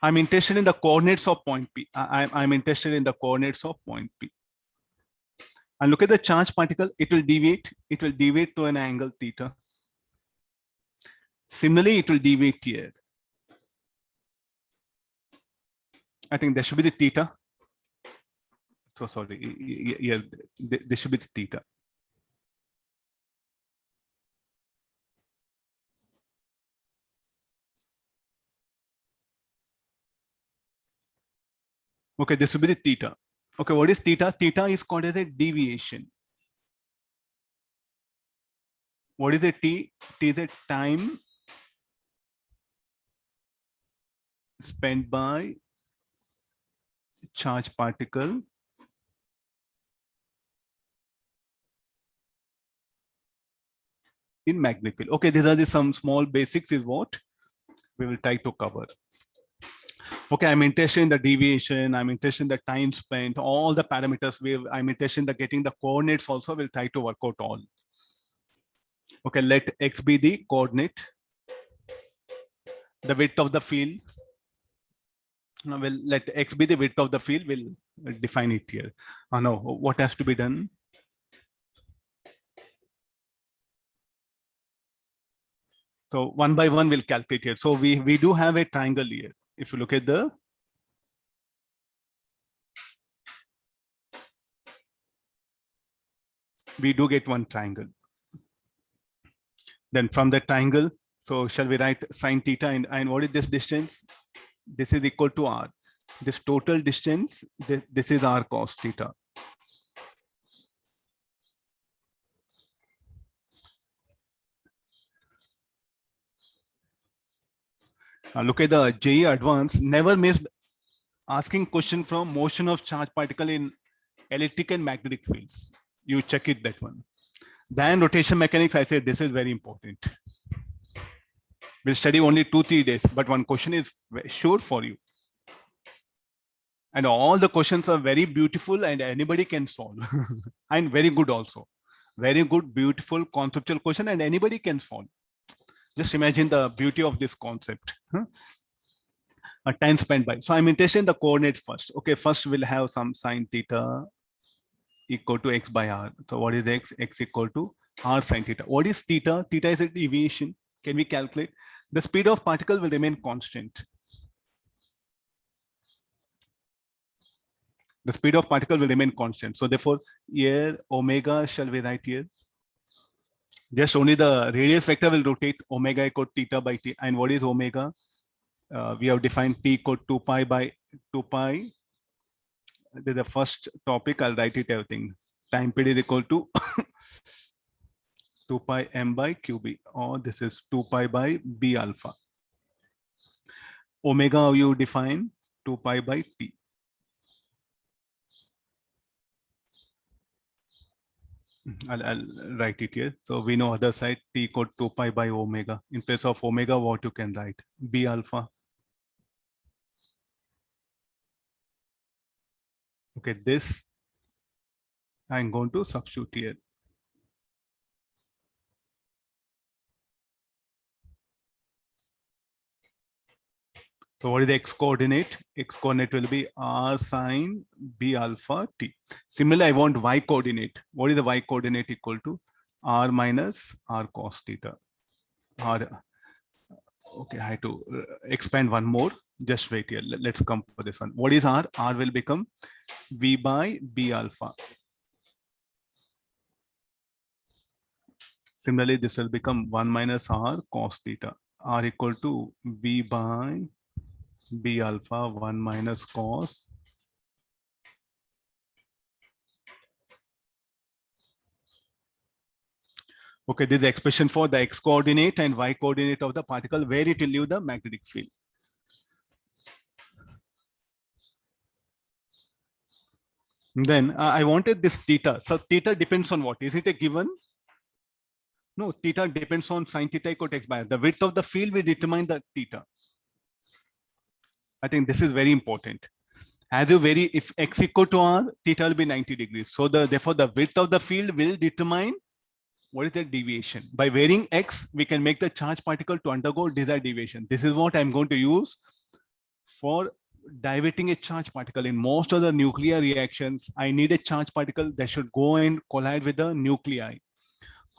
I'm interested in the coordinates of point P. I'm interested in the coordinates of point P. And look at the charge particle, it will deviate. It will deviate to an angle theta. Similarly, it will deviate here. I think there should be the theta. So sorry, yeah, this should be the theta. Okay, this will be the theta. Okay, what is theta? Theta is called as a deviation. What is a T? T is a time spent by charge particle in magnetic field. Okay, these are some small basics is what we will try to cover. Okay, I'm interested in the deviation. I'm interested in the time spent, all the parameters. I'm interested in the getting the coordinates also. We'll try to work out all. Okay, let X be the coordinate. The width of the field. We'll let X be the width of the field. We'll define it here. No, what has to be done? So one by one, we'll calculate it. So we do have a triangle here. If you look at we do get one triangle. Then from the triangle, so shall we write sine theta and what is this distance? This is equal to R. This total distance, this is R cos theta. Look at the JEE Advance, never missed asking question from motion of charge particle in electric and magnetic fields. You check it, that one. Then rotation mechanics, I say this is very important. We'll study only 2-3 days, but one question is sure for you. And all the questions are very beautiful and anybody can solve. And very good also. Very good, beautiful, conceptual question and anybody can solve. Just imagine the beauty of this concept. A time spent by. So I'm interested in the coordinates first. Okay, first we'll have some sine theta equal to X by R. So what is X? X equal to R sine theta. What is theta? Theta is a deviation. Can we calculate? The speed of particle will remain constant. The speed of particle will remain constant. So therefore, here omega shall we write here? Just only the radius vector will rotate. Omega equal theta by t. And what is omega? We have defined t equal 2 pi by 2 pi. This is the first topic. I'll write it everything. Time period is equal to 2 pi m by qb, or this is 2 pi by b alpha. Omega you define 2 pi by t. I'll write it here. So we know other side t equal 2 pi by omega. In place of omega, what you can write? B alpha. Okay, this I'm going to substitute here. So what is the x coordinate? X coordinate will be r sine b alpha t. Similarly, I want y coordinate. What is the y coordinate equal to? R minus r cos theta. R. Okay, I have to expand one more. Just wait here. Let's come for this one. What is r? R will become v by b alpha. Similarly, this will become 1 minus r cos theta. R equal to v by b alpha 1 minus cos. Okay, this is the expression for the x coordinate and y coordinate of the particle, where it will leave the magnetic field. Then I wanted this theta. So theta depends on what? Is it a given? No, theta depends on sine theta equal to x by r. The width of the field will determine the theta. I think this is very important. As you vary, if x equal to r, theta will be 90 degrees. So therefore the width of the field will determine what is the deviation? By varying x, we can make the charge particle to undergo desired deviation. This is what I'm going to use for diverting a charge particle. In most of the nuclear reactions, I need a charge particle that should go and collide with the nuclei.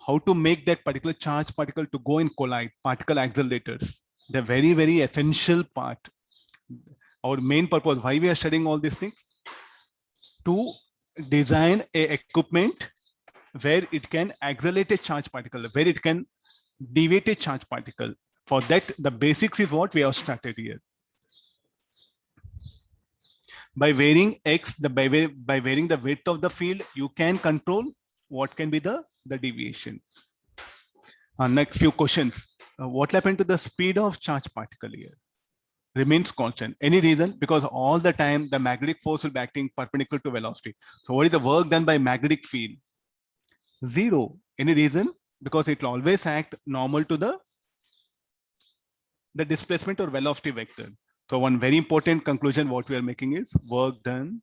How to make that particular charge particle to go and collide? Particle accelerators. The very, very essential part. Our main purpose, why we are studying all these things? To design a equipment where it can accelerate a charge particle, where it can deviate a charge particle. For that, the basics is what we have started here. By varying x, by varying the width of the field, you can control what can be the deviation. Next few questions. What happened to the speed of charge particle here? Remains constant. Any reason? Because all the time the magnetic force will be acting perpendicular to velocity. So what is the work done by magnetic field? Zero. Any reason? Because it will always act normal to the displacement or velocity vector. So one very important conclusion what we are making is work done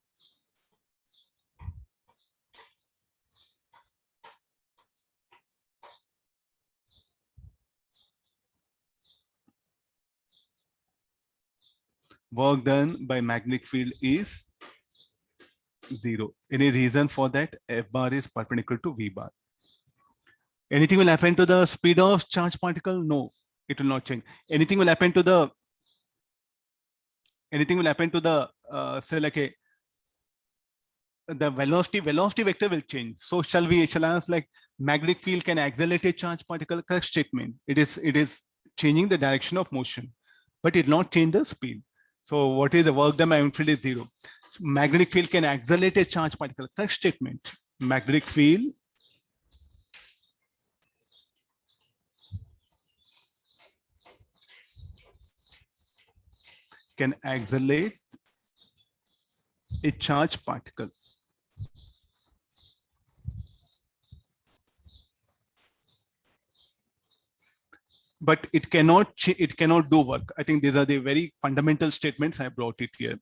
by magnetic field is zero. Any reason for that? F bar is perpendicular to V bar. Anything will happen to the speed of charge particle? No, it will not change. Anything will happen to the say like the velocity vector will change. So shall I ask, like, magnetic field can accelerate a charge particle? Correct statement. It is changing the direction of motion, but it will not change the speed. So what is the work done by magnetic field is zero. Magnetic field can accelerate a charge particle. Correct statement. Magnetic field can accelerate a charge particle. But it cannot do work. I think these are the very fundamental statements. I brought it here.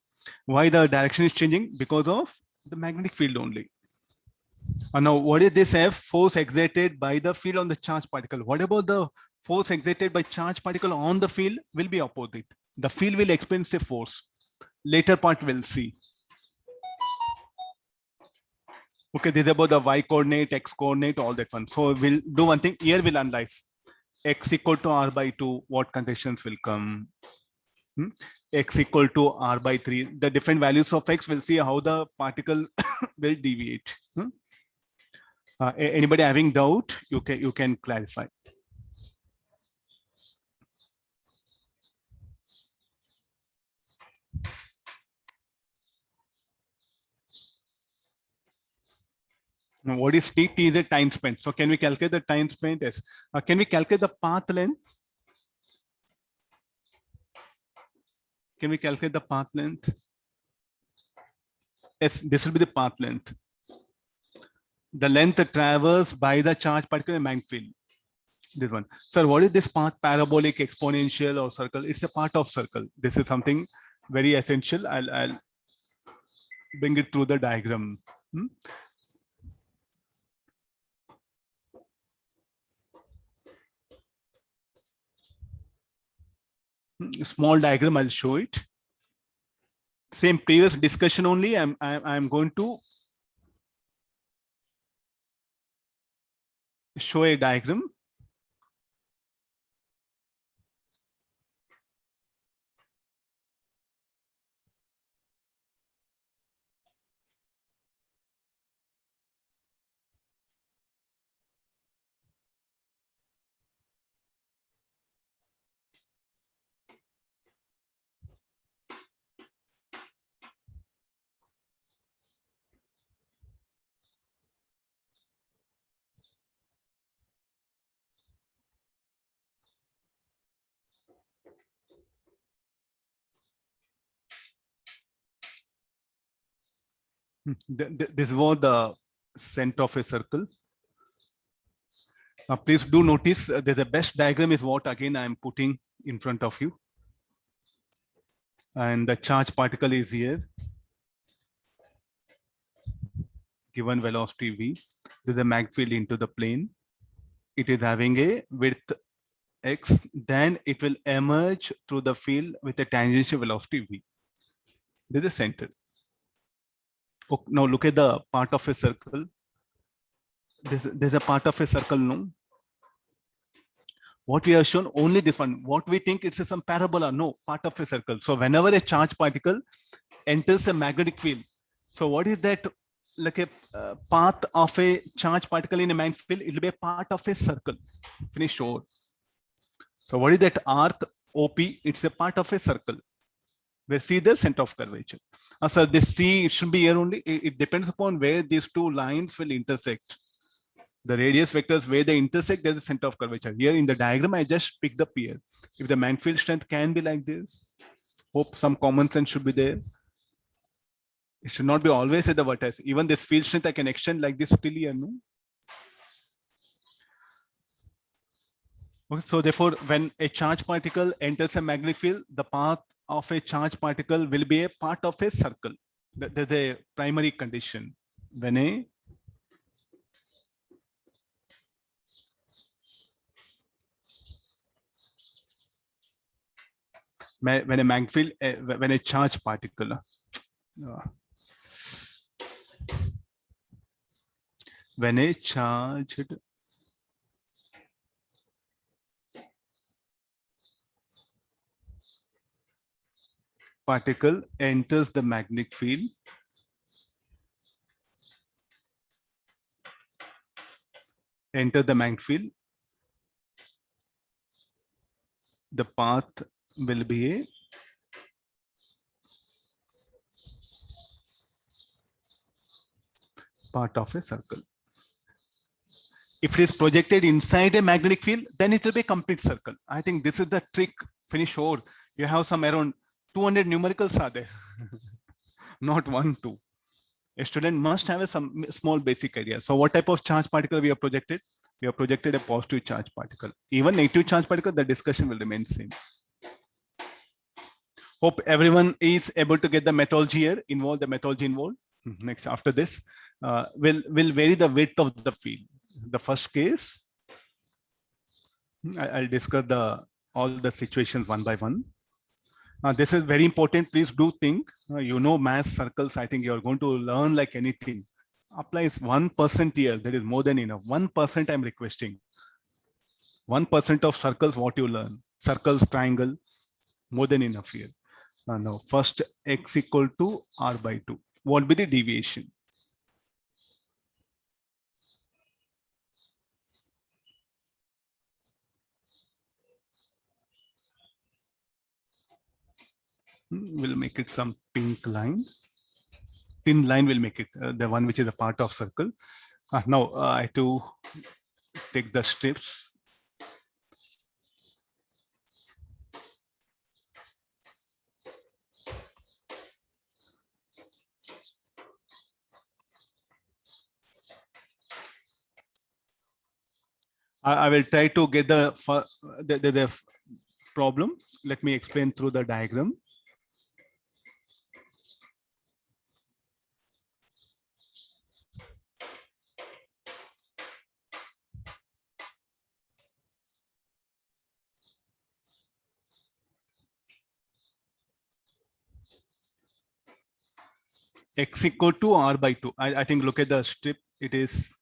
Why the direction is changing? Because of the magnetic field only. And now what is this F? Force exerted by the field on the charge particle. What about the force exerted by charge particle on the field? Will be opposite. The field will experience a force. Later part we'll see. Okay, this is about the y coordinate, x coordinate, all that one. So we'll do one thing. Here we'll analyze. X equal to r by 2, what conditions will come? X equal to r by 3. The different values of x, we'll see how the particle will deviate. Anybody having doubt? You can clarify. Now, what is t? T is a time spent. So can we calculate the time spent? Yes. Can we calculate the path length? Can we calculate the path length? Yes, this will be the path length. The length traversed by the charge particle in magnetic field. This one. Sir, what is this path? Parabolic, exponential, or circle? It's a part of circle. This is something very essential. I'll bring it through the diagram. Small diagram, I'll show it. Same previous discussion only. I'm going to show a diagram. This was the center of a circle. Now, please do notice the best diagram is what again I'm putting in front of you. And the charge particle is here. Given velocity v, there's a mag field into the plane. it is having a width x, then it will emerge through the field with a tangential velocity v. This is center. Okay, now look at the part of a circle. There's a part of a circle, no? What we have shown only this one. What we think it's some parabola, no, part of a circle. So whenever a charge particle enters a magnetic field, so what is that? Like a path of a charge particle in a magnetic field, it will be a part of a circle. Finish over. So what is that arc OP? It's a part of a circle. Where C the center of curvature. So this C, it should be here only. It depends upon where these two lines will intersect. The radius vectors where they intersect, there's a center of curvature. Here in the diagram, I just picked up here. If the magnetic field strength can be like this, hope some common sense should be there. It should not be always at the vertex. Even this field strength, I can extend like this till here, no? Okay, so therefore, when a charge particle enters a magnetic field, the path of a charge particle will be a part of a circle. There's a primary condition. When a magnetic field, when a charge particle, when a charged particle enters the magnetic field, the path will be a part of a circle. If it is projected inside a magnetic field, then it will be a complete circle. I think this is the trick. Finish over. You have some around 200 numericals are there. Not 1, 2. A student must have some small basic idea. So what type of charge particle we have projected? We have projected a positive charge particle. Even negative charge particle, the discussion will remain same. Hope everyone is able to get the methodology here, the methodology involved. Next, after this, will vary the width of the field. The first case, I'll discuss all the situations one by one. This is very important. Please do think, you know, mass circles. I think you're going to learn like anything. Applies 1% here. That is more than enough. 1% I'm requesting. 1% of circles, what you learn. Circles, triangle, more than enough here. Now, first x equal to r by 2. What will be the deviation? We'll make it some pink line. Thin line will make it the one which is a part of circle. Now I have to take the strips. I will try to get the problem. Let me explain through the diagram. X equal to r by 2. I think look at the strip. It is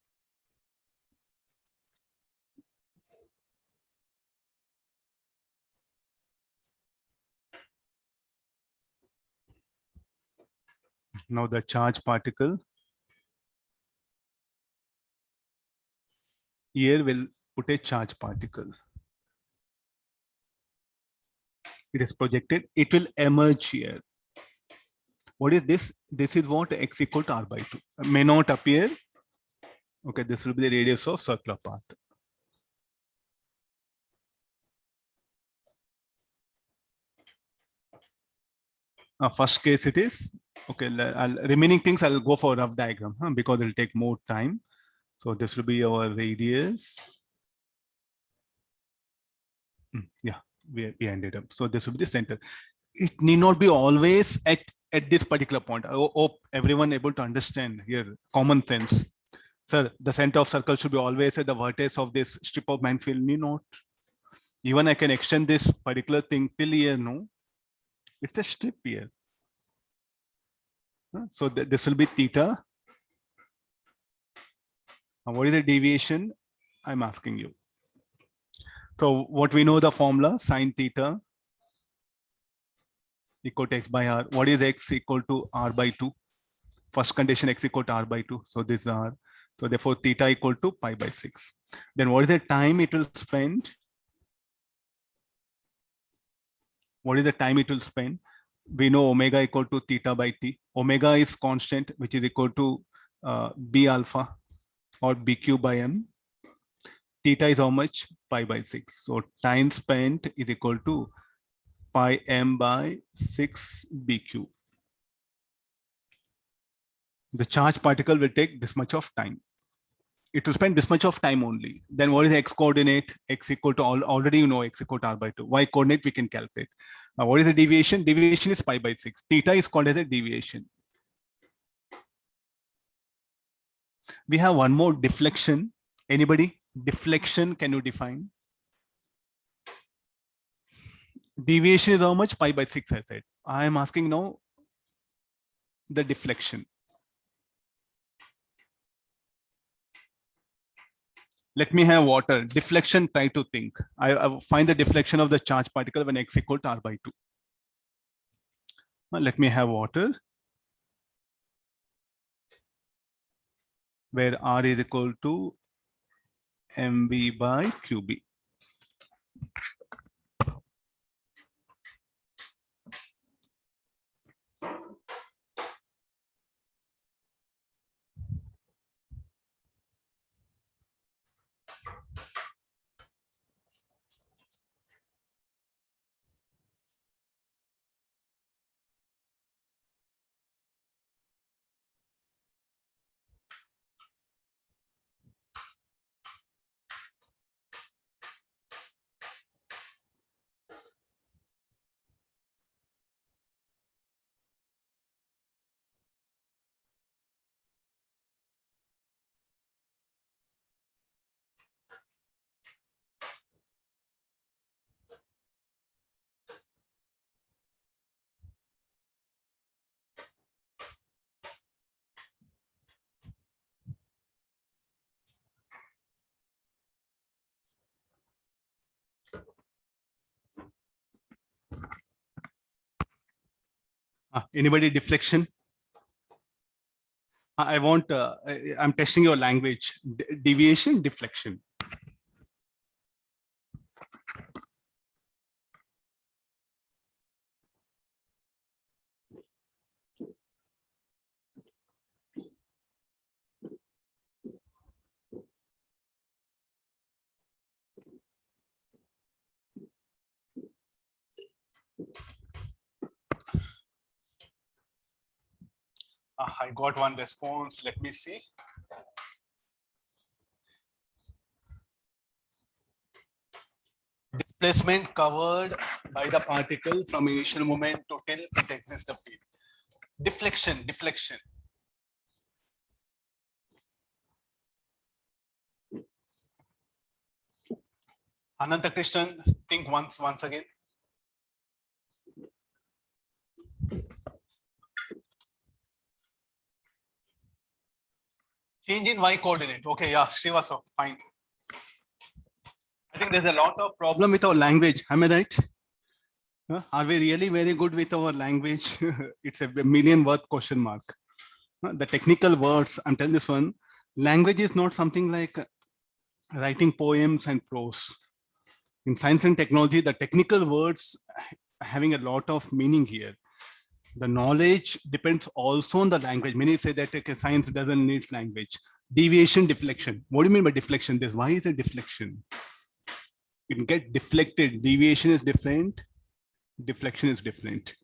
now the charge particle here will put a charge particle. It is projected. It will emerge here. What is this? This is what x equal to r by 2. May not appear. Okay, this will be the radius of circular path. First case it is. Okay, remaining things I'll go for rough diagram because it'll take more time. So this will be our radius. Yeah, we ended up. So this will be the center. It need not be always at this particular point. I hope everyone able to understand here, common sense. Sir, the center of circle should be always at the vertex of this strip of manifold. Not. Even I can extend this particular thing till here. No, it's a strip here. So this will be theta. And what is the deviation? I'm asking you. So what we know the formula, sine theta equal to x by r. What is x equal to r by 2? First condition, x equal to r by 2. So this is r. So therefore theta equal to pi by 6. Then what is the time it will spend? What is the time it will spend? We know omega equal to theta by t. Omega is constant, which is equal to b alpha or bq by m. Theta is how much? Pi by 6. So time spent is equal to pi m by 6 bq. The charged particle will take this much of time. It will spend this much of time only. Then what is the x coordinate? X equal to already you know x equal to r by 2. Y coordinate we can calculate. What is the deviation? Deviation is pi by 6. Theta is called as a deviation. We have one more, deflection. Anybody? Deflection, can you define? Deviation is how much? Pi by 6, I said. I am asking now the deflection. Let me have water. Deflection, try to think. I find the deflection of the charged particle when x equal to r by 2. Let me have water, where r is equal to mv by qb. Anybody deflection? I want, I'm testing your language. Deviation, deflection. I got one response. Let me see. Displacement covered by the particle from initial moment to till it exits the field. Deflection, deflection. Ananta Krishnan, think once again. Change in y coordinate. Okay, yeah, Srivastava, fine. I think there's a lot of problem with our language. Am I right? Are we really very good with our language? It's a million word question mark. The technical words, I'm telling this one, language is not something like writing poems and prose. In science and technology, the technical words having a lot of meaning here. The knowledge depends also on the language. Many say that okay, science doesn't need language. Deviation, deflection. What do you mean by deflection? This, why is it deflection? You can get deflected. Deviation is different. Deflection is different.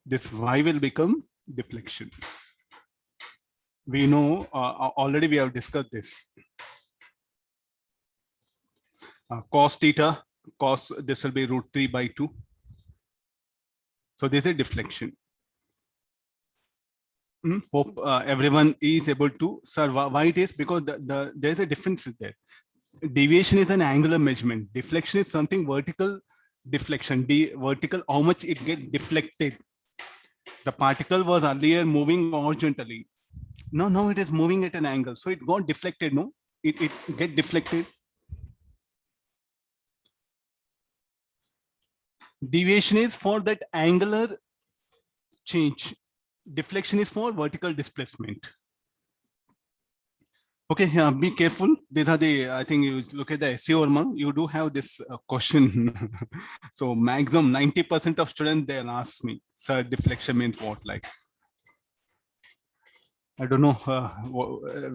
This y will become deflection. We know already we have discussed this. Cos theta, cos, this will be √3 by 2. So this is deflection. Hope everyone is able to. Sir, why it is? Because there's a difference there. Deviation is an angular measurement. Deflection is something vertical deflection. Vertical, how much it gets deflected. The particle was earlier moving horizontally. Now it is moving at an angle. So it got deflected, no? It get deflected. Deviation is for that angular change. Deflection is for vertical displacement. Okay, be careful. These are the, I think you look at the SEO, you do have this question. So maximum 90% of students, they'll ask me, sir, deflection means what? Like, I don't know.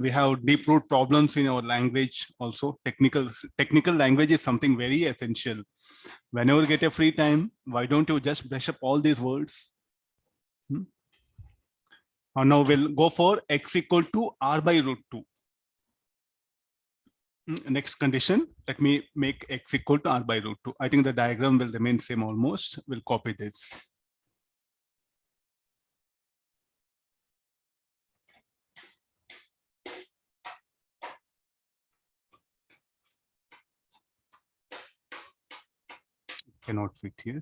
We have deep root problems in our language also. Technical language is something very essential. Whenever you get a free time, why don't you just brush up all these words? Now we'll go for x equal to r by root 2. Next condition, let me make x equal to r by root 2. I think the diagram will remain same almost. We'll copy this. Cannot fit here.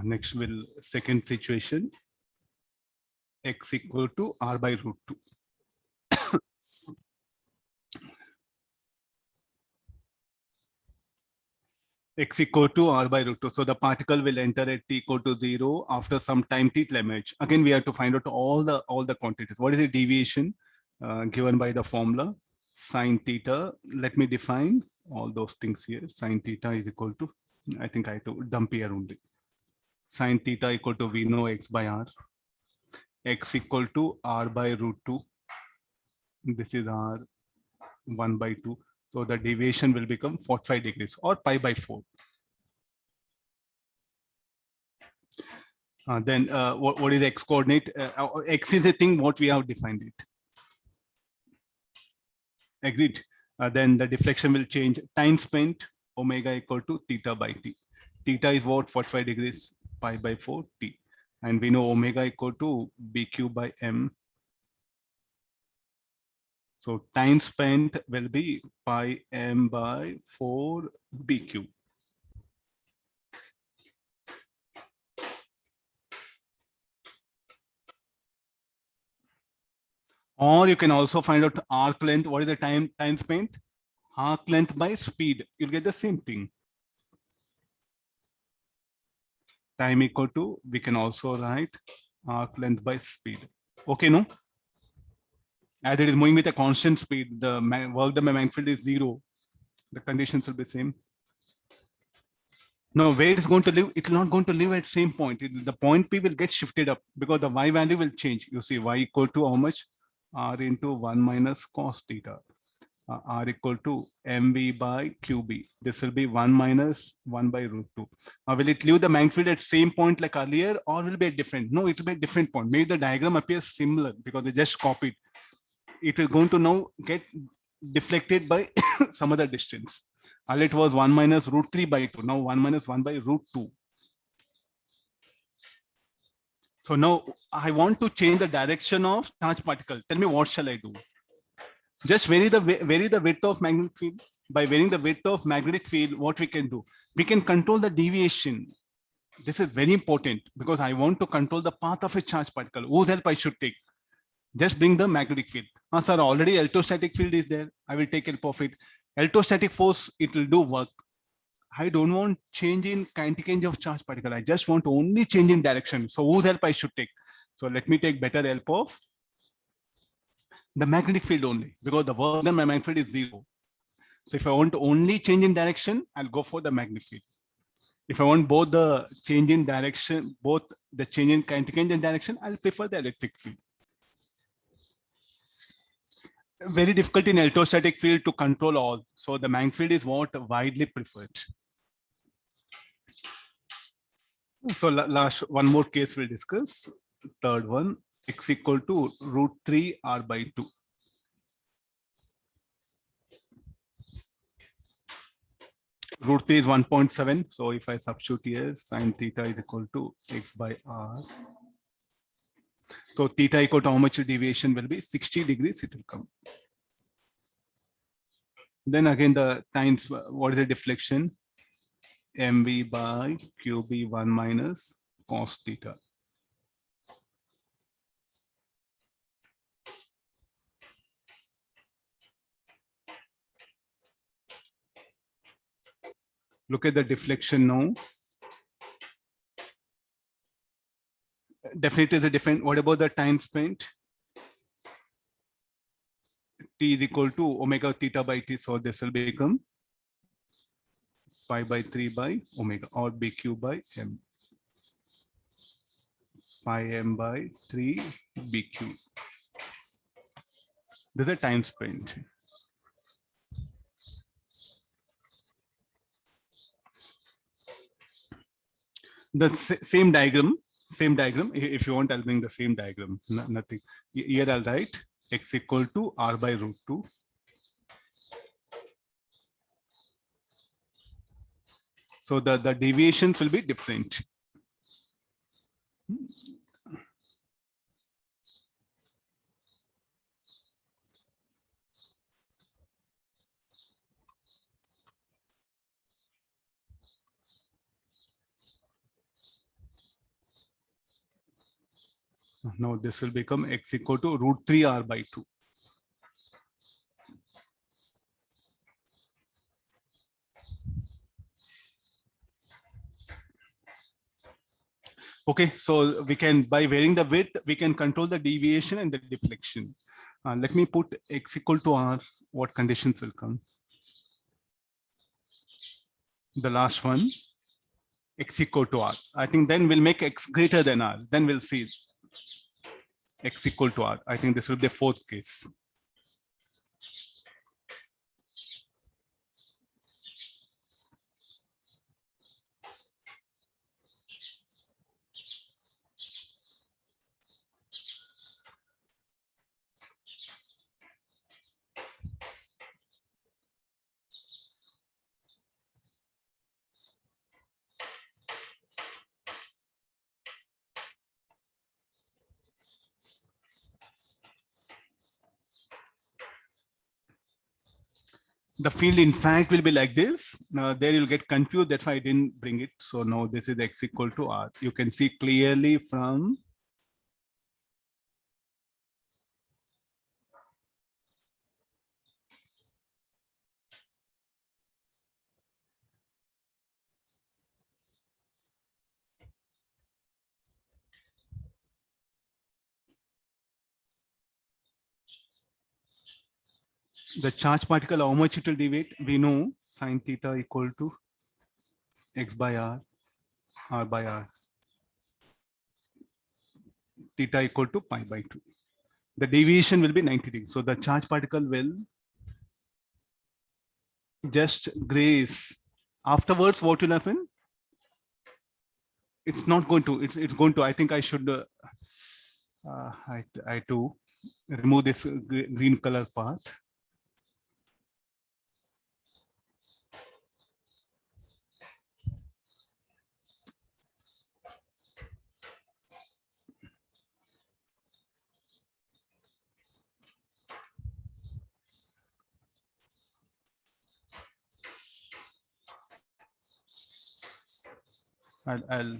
Next will second situation, x equal to r by root 2. X equal to r by root 2. So the particle will enter at t equal to 0 after some time t limit. Again, we have to find out all the quantities. What is the deviation given by the formula? Sine theta. Let me define all those things here. Sine theta is equal to, I think I have to dump here only. Sine theta equal to we know x by r. X equal to r by root 2. This is r 1 by 2. So the deviation will become 45 degrees or pi by 4. Then what is the x coordinate? X is a thing what we have defined it. Agreed. Then the deflection will change. Time spent omega equal to theta by t. Theta is what? 45 degrees, pi by 4 t. And we know omega equal to bq by m. So time spent will be pi m by 4 bq. Or you can also find out arc length. What is the time spent? Arc length by speed. You'll get the same thing. Time equal to, we can also write arc length by speed. Okay, no? As it is moving with a constant speed, the work done by magnetic field is 0. The conditions will be same. Now, where it is going to live, it will not going to live at same point. The point P will get shifted up because the y value will change. You see, y equal to how much? R into 1 minus cos theta. R equal to mv by qb. This will be 1 minus 1 by root 2. Will it leave the magnetic field at same point like earlier or will it be a different? No, it will be a different point. Maybe the diagram appears similar because they just copied. It is going to now get deflected by some other distance. Earlier it was 1 minus root 3 by 2. Now 1 minus 1 by root 2. So now I want to change the direction of charge particle. Tell me what shall I do? Just vary the width of magnetic field. By varying the width of magnetic field, what we can do? We can control the deviation. This is very important because I want to control the path of a charge particle. Whose help I should take? Just bring the magnetic field. Sir, already electrostatic field is there. I will take help of it. Electrostatic force, it will do work. I don't want change in kinetic range of charge particle. I just want only change in direction. So whose help I should take? So let me take better help of the magnetic field only because the work done by magnetic field is 0. So if I want only change in direction, I'll go for the magnetic field. If I want both the change in direction, both the change in kinetic range and direction, I'll prefer the electric field. Very difficult in electrostatic field to control all. So the magnetic field is what widely preferred. So last one more case we'll discuss. Third one, x equal to root 3 r by 2. Root 3 is 1.7. So if I substitute here, sine theta is equal to x by r. So theta equal to how much deviation will be? 60 degrees it will come. Then again the times, what is the deflection? mv by qb 1 minus cos theta. Look at the deflection now. Definitely the different. What about the time spent? T is equal to omega theta by t. So this will become pi by 3 by omega, or bq by m. Pi m by 3 bq. This is a time spent. The same diagram. If you want, I'll bring the same diagram. Nothing. Here I'll write x equal to r by root 2. So the deviations will be different. Now this will become x equal to root 3 r by 2. Okay, so we can, by varying the width, we can control the deviation and the deflection. Let me put x equal to r. What conditions will come? The last one, x equal to r. I think then we'll make x greater than r. Then we'll see x equal to r. I think this will be the fourth case. The field in fact will be like this. There you'll get confused. That's why I didn't bring it. So now this is x equal to r. You can see clearly from the charge particle, how much it will deviate. We know sine theta equal to x by r, r by r. Theta equal to pi by 2. The deviation will be 90 degrees. So the charge particle will just graze. Afterwards, what will happen? It's not going to. It's going to. I think I should. I to remove this green color part. I'll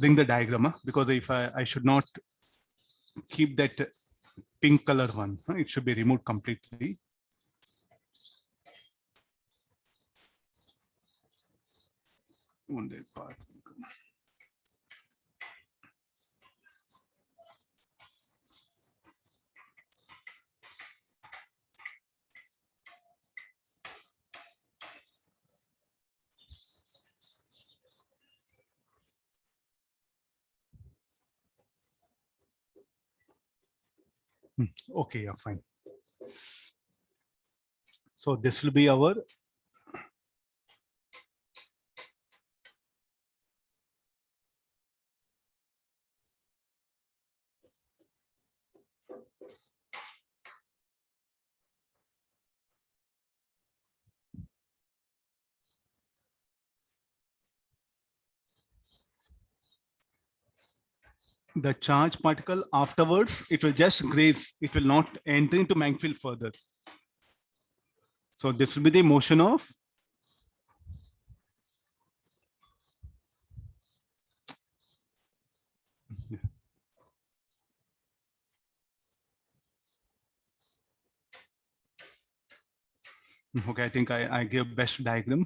bring the diagram, because if I should not keep that pink color one. It should be removed completely. Only part. Okay, yeah, fine. So this will be our the charge particle afterwards, it will just graze. It will not enter into magnetic field further. So this will be the motion of okay, I think I gave best diagram.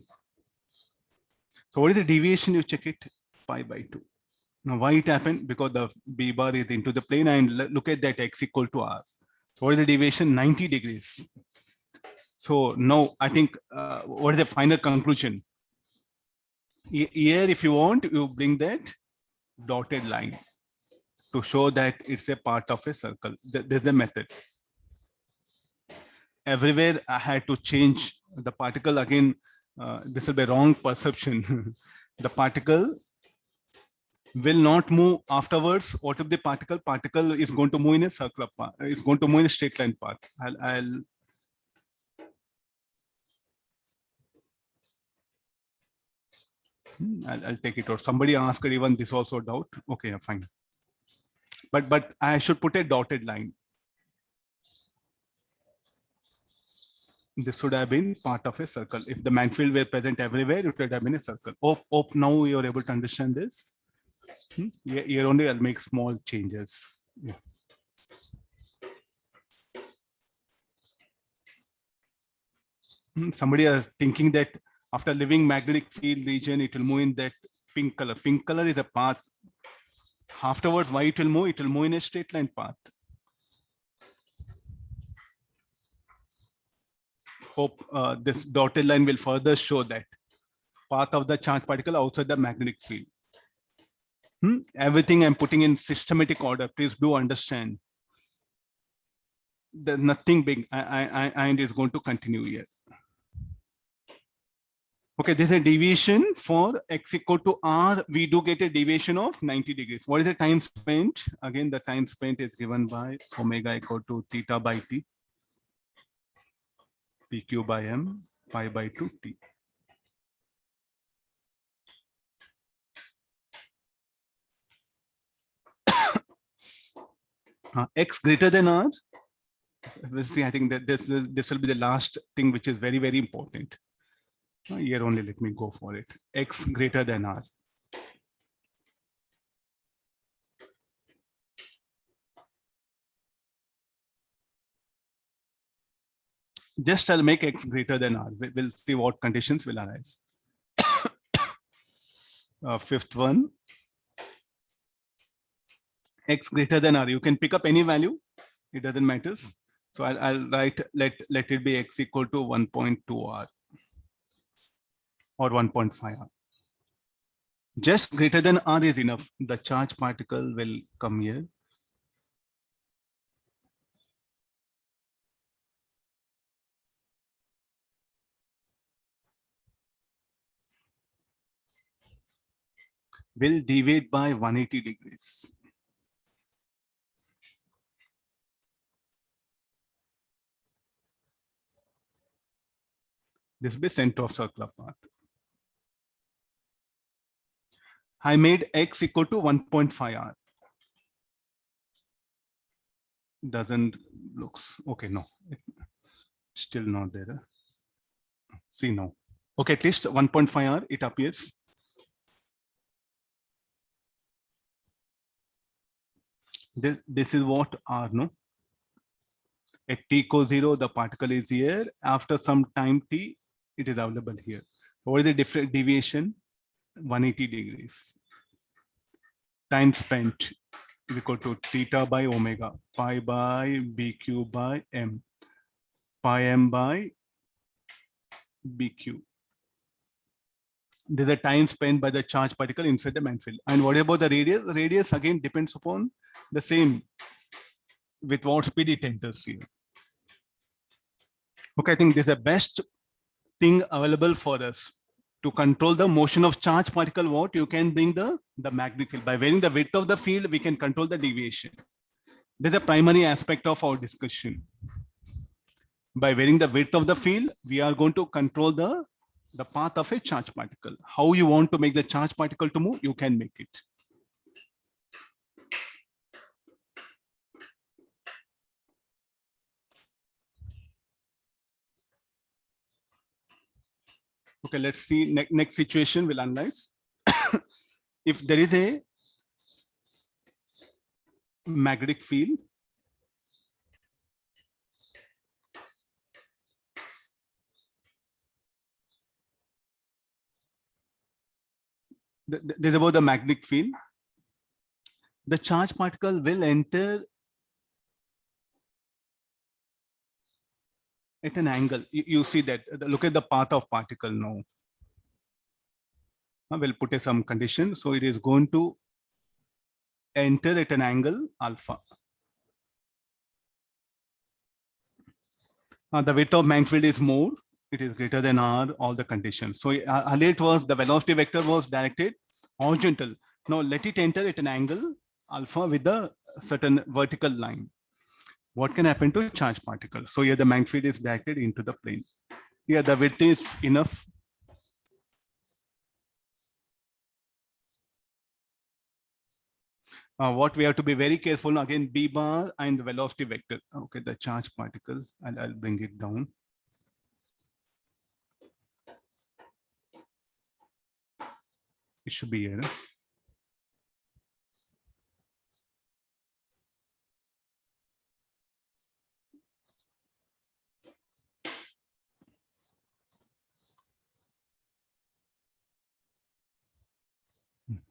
So what is the deviation? You check it, pi by 2. Now why it happened? Because the B bar is into the plane, and look at that, x equal to r. So what is the deviation? 90 degrees. So now I think what is the final conclusion? Here, if you want, you bring that dotted line to show that it's a part of a circle. There's a method. Everywhere I had to change the particle again. This will be wrong perception. The particle will not move afterwards. What if the particle? Particle is going to move in a circular path. It's going to move in a straight line path. I'll take it out. Somebody asked even this also doubt. Okay, fine. But I should put a dotted line. This should have been part of a circle. If the magnetic field were present everywhere, it would have been a circle. Hope now you're able to understand this. Here only I'll make small changes. Yeah. Somebody are thinking that after leaving magnetic field region, it will move in that pink color. Pink color is a path. Afterwards, why it will move? It will move in a straight line path. Hope this dotted line will further show that path of the charge particle outside the magnetic field. Everything I'm putting in systematic order. Please do understand. There's nothing big, and it's going to continue here. Okay, there's a deviation for x equal to r. We do get a deviation of 90 degrees. What is the time spent? Again, the time spent is given by omega equal to theta by t, pq by m, pi by 2 t. X greater than r. We'll see. I think that this will be the last thing, which is very, very important. Here only, let me go for it. X greater than r. Just I'll make x greater than r. We'll see what conditions will arise. Fifth one, x greater than r. You can pick up any value. It doesn't matter. So I'll write, let it be x equal to 1.2 r or 1.5 r. Just greater than r is enough. The charge particle will come here. Will deviate by 180 degrees. This will be center of circular path. I made x equal to 1.5 r. Doesn't looks okay. No, still not there. See now. Okay, at least 1.5 r it appears. This is what r, no? At t equals 0, the particle is here. After some time t, it is available here. What is the different deviation? 180 degrees. Time spent is equal to theta by omega, pi by bq by m, pi m by bq. There's a time spent by the charge particle inside the magnetic field. And what about the radius? The radius again depends upon the same with what speed it enters here. Okay, I think this is the best thing available for us to control the motion of charge particle. What you can bring the magnetic field by varying the width of the field, we can control the deviation. This is a primary aspect of our discussion. By varying the width of the field, we are going to control the path of a charge particle. How you want to make the charge particle to move, you can make it. Okay, let's see next situation we'll analyze. If there is a magnetic field, this is about the magnetic field. The charge particle will enter at an angle. You see that. Look at the path of particle now. We'll put some condition. So it is going to enter at an angle alpha. The width of magnetic field is more. It is greater than r, all the conditions. So earlier it was the velocity vector was directed horizontal. Now let it enter at an angle alpha with a certain vertical line. What can happen to charge particle? So here the magnetic field is directed into the plane. Here the width is enough. What we have to be very careful again, b bar and the velocity vector. Okay, the charge particle, and I'll bring it down. It should be here.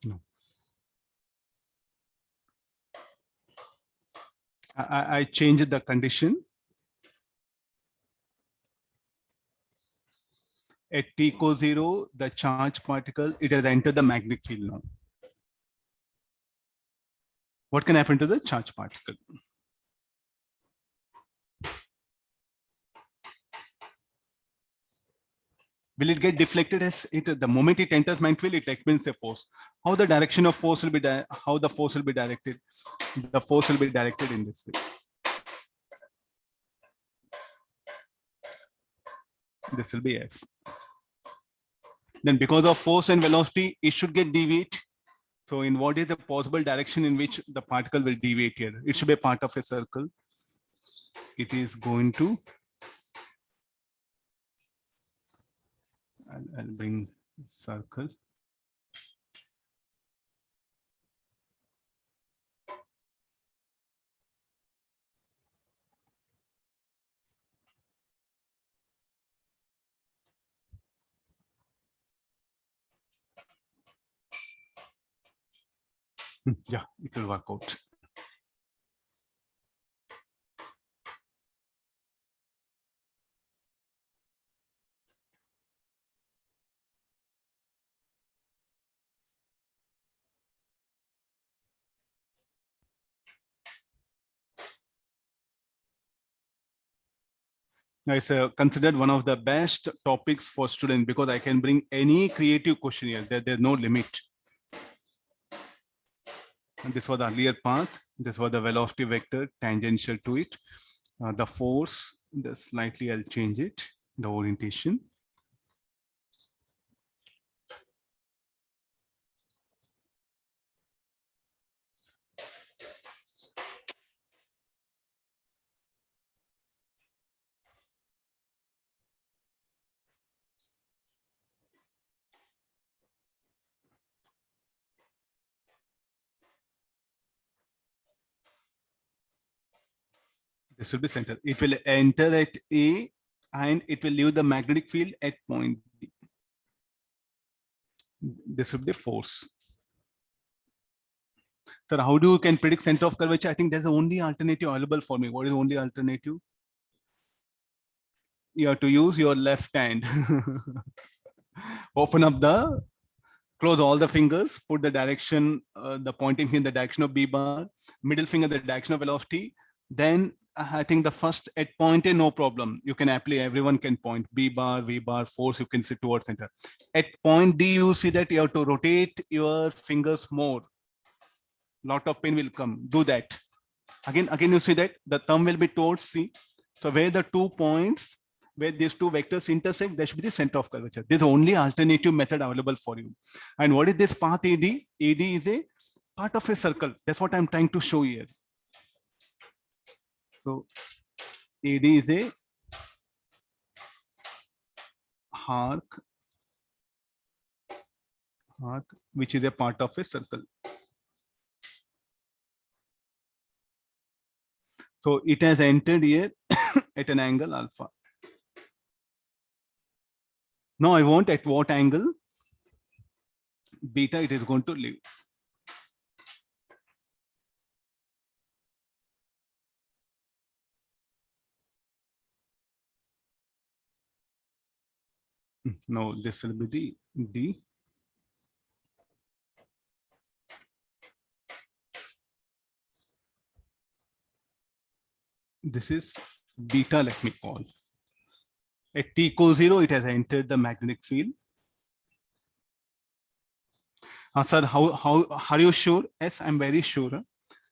No. I changed the condition. At t equals 0, the charge particle, it has entered the magnetic field now. What can happen to the charge particle? Will it get deflected as it the moment it enters magnetic field, it experiences a force. How the direction of force will be how the force will be directed? The force will be directed in this way. This will be F. Then because of force and velocity, it should get deviate. So in what is the possible direction in which the particle will deviate here? It should be a part of a circle. It is going to, I'll bring circle. Yeah, it will work out. Now it's considered one of the best topics for students because I can bring any creative question here. There's no limit. And this was the earlier path. This was the velocity vector tangential to it. The force, slightly I'll change it, the orientation. This will be center. It will enter at A and it will leave the magnetic field at point B. This will be the force. Sir, how do you can predict center of curvature? I think there's the only alternative available for me. What is the only alternative? You have to use your left hand. Open up the, close all the fingers, put the direction, the pointing finger in the direction of B bar, middle finger the direction of velocity. Then I think the first at point A, no problem. You can apply, everyone can point B bar, V bar, force, you can sit towards center. At point D, you see that you have to rotate your fingers more. Lot of pain will come, do that. Again, you see that the thumb will be towards C. So where the 2 points, where these two vectors intersect, there should be the center of curvature. This is the only alternative method available for you. And what is this path AD? AD is a part of a circle. That's what I'm trying to show here. So AD is a arc arc, which is a part of a circle. So it has entered here at an angle alpha. Now I want at what angle beta it is going to leave. No, this will be the D. This is beta, let me call. At t equals 0, it has entered the magnetic field. Sir, how are you sure? Yes, I'm very sure.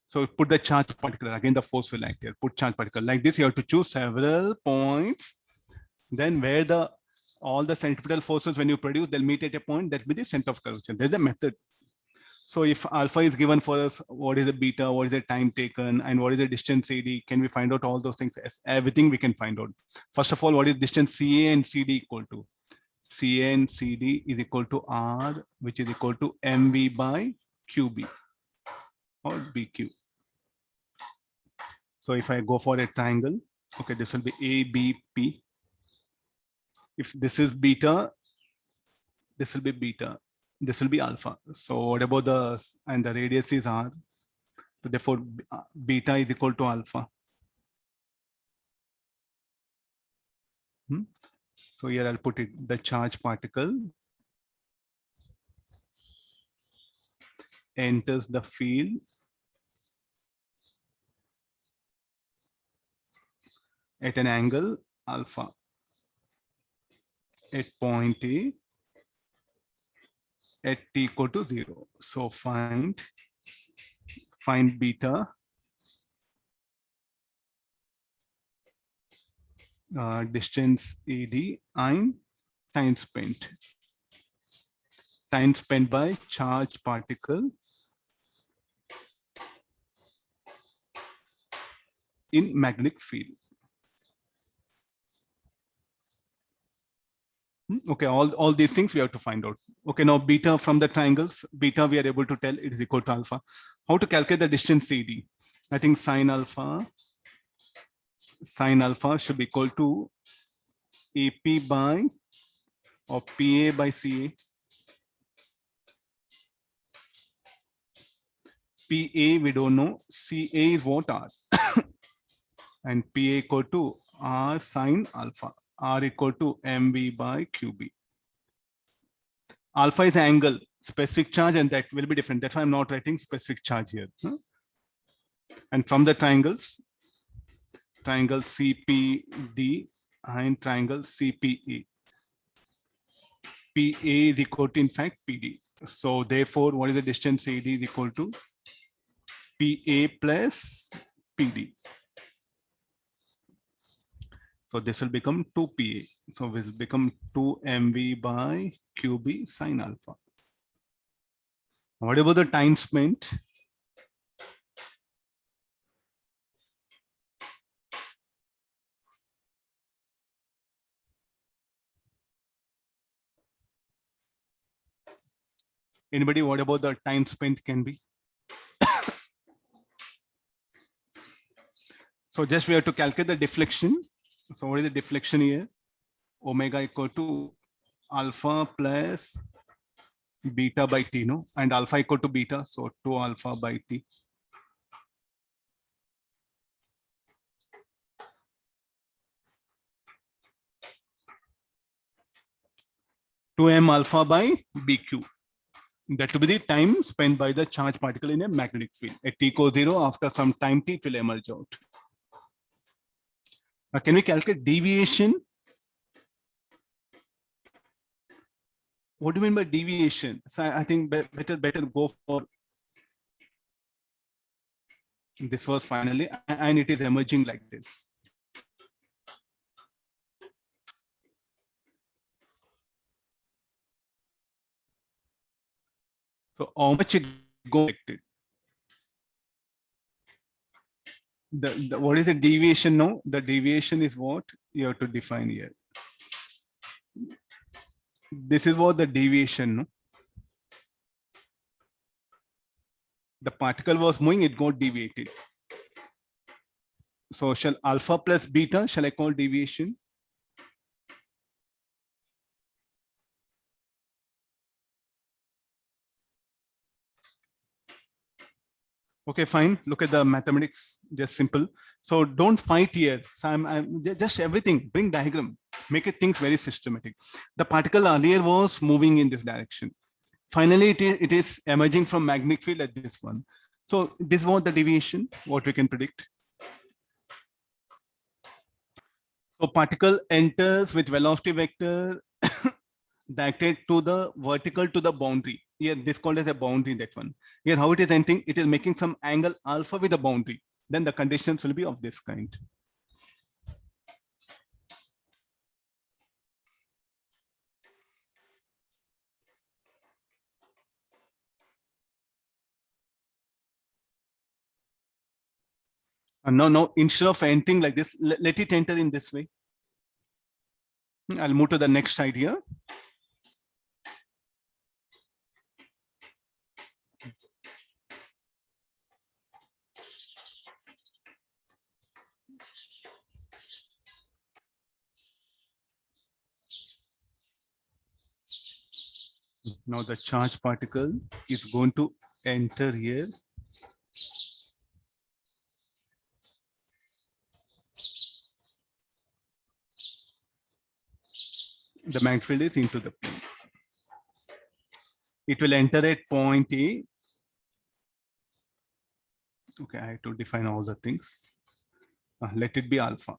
So put the charge particle, again the force will act here. Put charge particle like this. You have to choose several points. Then where all the centripetal forces when you produce, they'll meet at a point, that will be the center of curvature. There's a method. So if alpha is given for us, what is the beta, what is the time taken, and what is the distance CD? Can we find out all those things? Yes, everything we can find out. First of all, what is distance CA and CD equal to? CA and CD is equal to R, which is equal to MV by QB or BQ. So if I go for a triangle, okay, this will be ABP. If this is beta, this will be beta. This will be alpha. So what about and the radius is R. So therefore, beta is equal to alpha. So here I'll put it, the charge particle enters the field at an angle alpha at point A at t equal to 0. So find beta, distance AD, and time spent. Time spent by charge particle in magnetic field. Okay, all these things we have to find out. Okay, now beta from the triangles, beta we are able to tell it is equal to alpha. How to calculate the distance CD? I think sine alpha should be equal to AP by or PA by CA. PA we don't know, CA is what R. And PA equal to R sine alpha. R equal to MV by QB. Alpha is angle, specific charge, and that will be different. That's why I'm not writing specific charge here. And from the triangles, triangle CPD and triangle CPA. PA is equal to, in fact, PD. So therefore, what is the distance AD is equal to PA plus PD. So this will become 2PA. So this will become 2MV by QB sine alpha. What about the time spent? Anybody, what about the time spent can be? So just we have to calculate the deflection. So what is the deflection here? Omega equal to alpha plus beta by T, no? And alpha equal to beta, so 2 alpha by T. To M alpha by BQ. That will be the time spent by the charge particle in a magnetic field. At T equals 0, after some time T, it will emerge out. Now, can we calculate deviation? What do you mean by deviation? So I think better go for this was finally, and it is emerging like this. So how much it go affected? What is the deviation? No, the deviation is what you have to define here. This is what the deviation, no? The particle was moving, it got deviated. So shall alpha plus beta, shall I call deviation? Okay, fine. Look at the mathematics, just simple. So don't fight here. So I'm just everything, bring diagram, make it things very systematic. The particle earlier was moving in this direction. Finally, it is emerging from magnetic field at this one. So this was the deviation, what we can predict. So particle enters with velocity vector directed to the vertical to the boundary. Here, this called as a boundary, that one. Here, how it is entering, it is making some angle alpha with the boundary. Then the conditions will be of this kind. And no, instead of entering like this, let it enter in this way. I'll move to the next side here. Now the charge particle is going to enter here. The magnetic field is into the plane. It will enter at point A. Okay, I have to define all the things. Let it be alpha.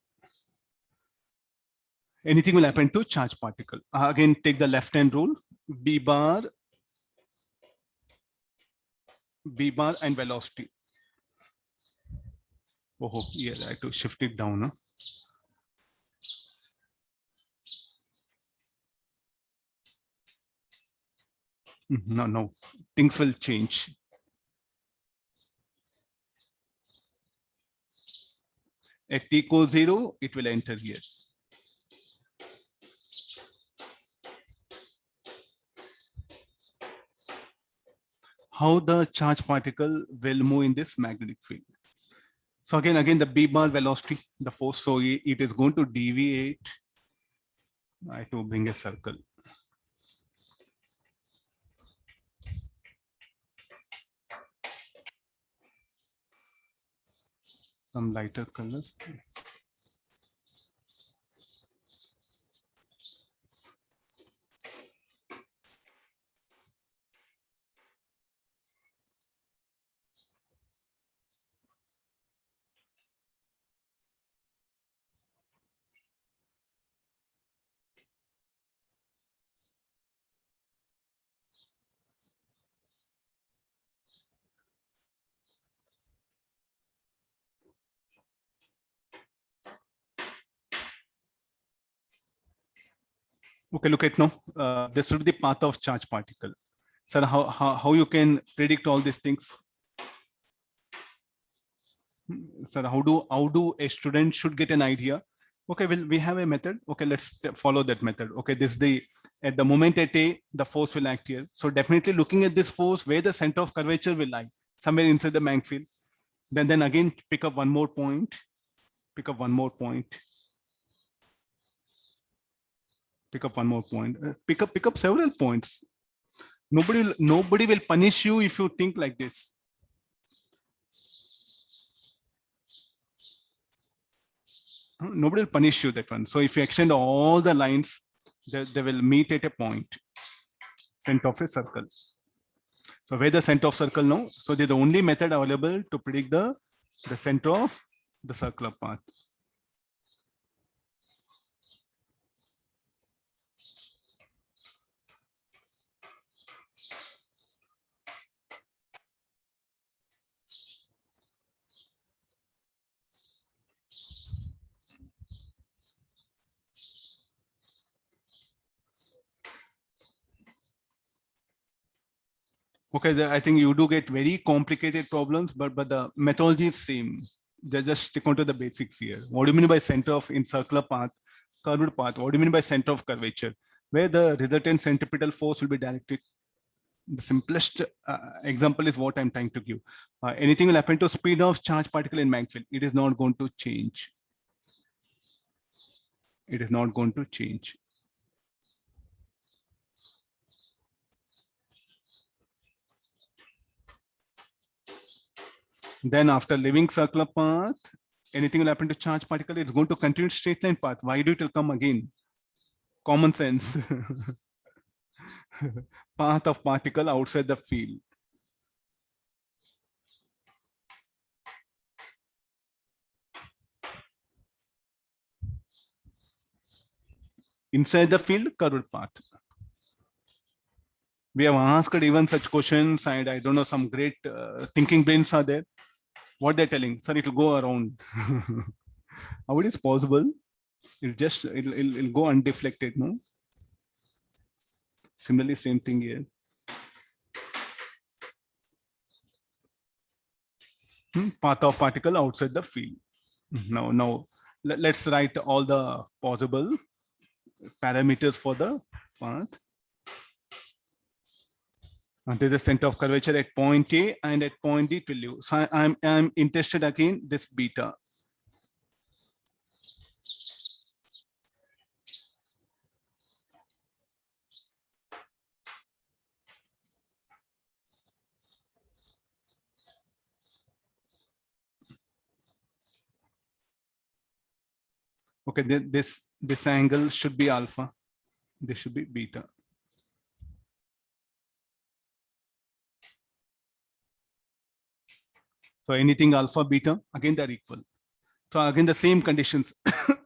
Anything will happen to charge particle. Again, take the left hand rule, B bar and velocity. Oh, yeah, I have to shift it down. Huh? No, things will change. At t equals 0, it will enter here. How the charge particle will move in this magnetic field. So again, the B bar velocity, the force, so it is going to deviate. I have to bring a circle. Some lighter colors. Okay, look at now. This should be the path of charge particle. Sir, how you can predict all these things? Sir, how do a student should get an idea? Okay, well, we have a method. Okay, let's follow that method. Okay, this at the moment at A, the force will act here. So definitely looking at this force, where the center of curvature will lie, somewhere inside the magnetic field. Then again, pick up one more point. Pick up one more point. Pick up one more point. Pick up several points. Nobody will punish you if you think like this. Nobody will punish you that one. So if you extend all the lines, they will meet at a point, center of a circle. So where the center of circle now? So they're the only method available to predict the center of the circular path. Okay, I think you do get very complicated problems, but the methodology is same. They just stick on to the basics here. What do you mean by center of in circular path, curved path? What do you mean by center of curvature? Where the resultant centripetal force will be directed? The simplest example is what I'm trying to give. Anything will happen to speed of charge particle in magnetic field. It is not going to change. It is not going to change. Then after leaving circular path, anything will happen to charge particle. It's going to continue straight line path. Why do it will come again? Common sense. Path of particle outside the field. Inside the field, curved path. We have asked even such questions, and I don't know, some great thinking brains are there. What they're telling, sir, it will go around. How it is possible? It'll go undeflected, no? Similarly, same thing here. Path of particle outside the field. Now let's write all the possible parameters for the path. And there's a center of curvature at point A, and at point D it will leave. So I'm interested again this beta. Okay, this angle should be alpha. This should be beta. So anything alpha, beta, again they're equal. So again the same conditions.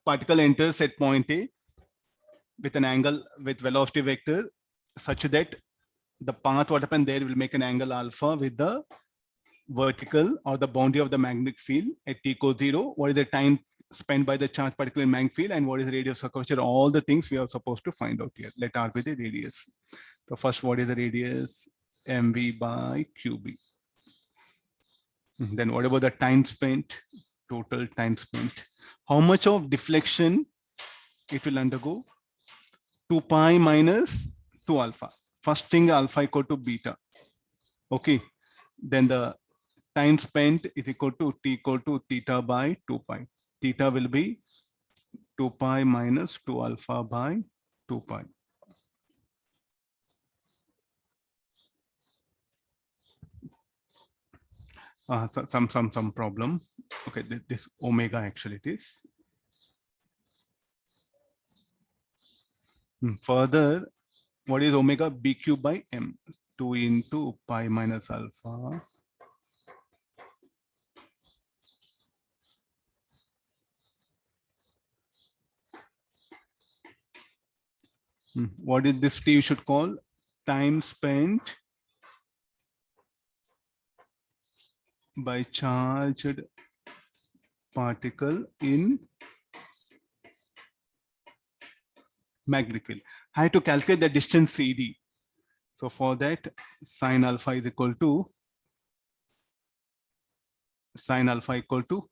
Particle enters at point A with an angle with velocity vector such that the path what happened there will make an angle alpha with the vertical or the boundary of the magnetic field at t equals 0. What is the time spent by the charge particle in magnetic field, and what is the radius of curvature? All the things we are supposed to find out here. Let R be the radius. So first, what is the radius? mv by qb. Then what about the time spent? Total time spent. How much of deflection it will undergo? 2 pi minus 2 alpha. First thing, alpha equal to beta. Okay. Then the time spent is equal to t equal to theta by 2 pi. Theta will be 2 pi minus 2 alpha by 2 pi. Some problem. Okay, this omega actually it is. Further, what is omega? bq by m. 2 into pi minus alpha. What is this t you should call? Time spent by charged particle in magnetic field. I have to calculate the distance CD. So for that, sine alpha is equal to sine alpha equal to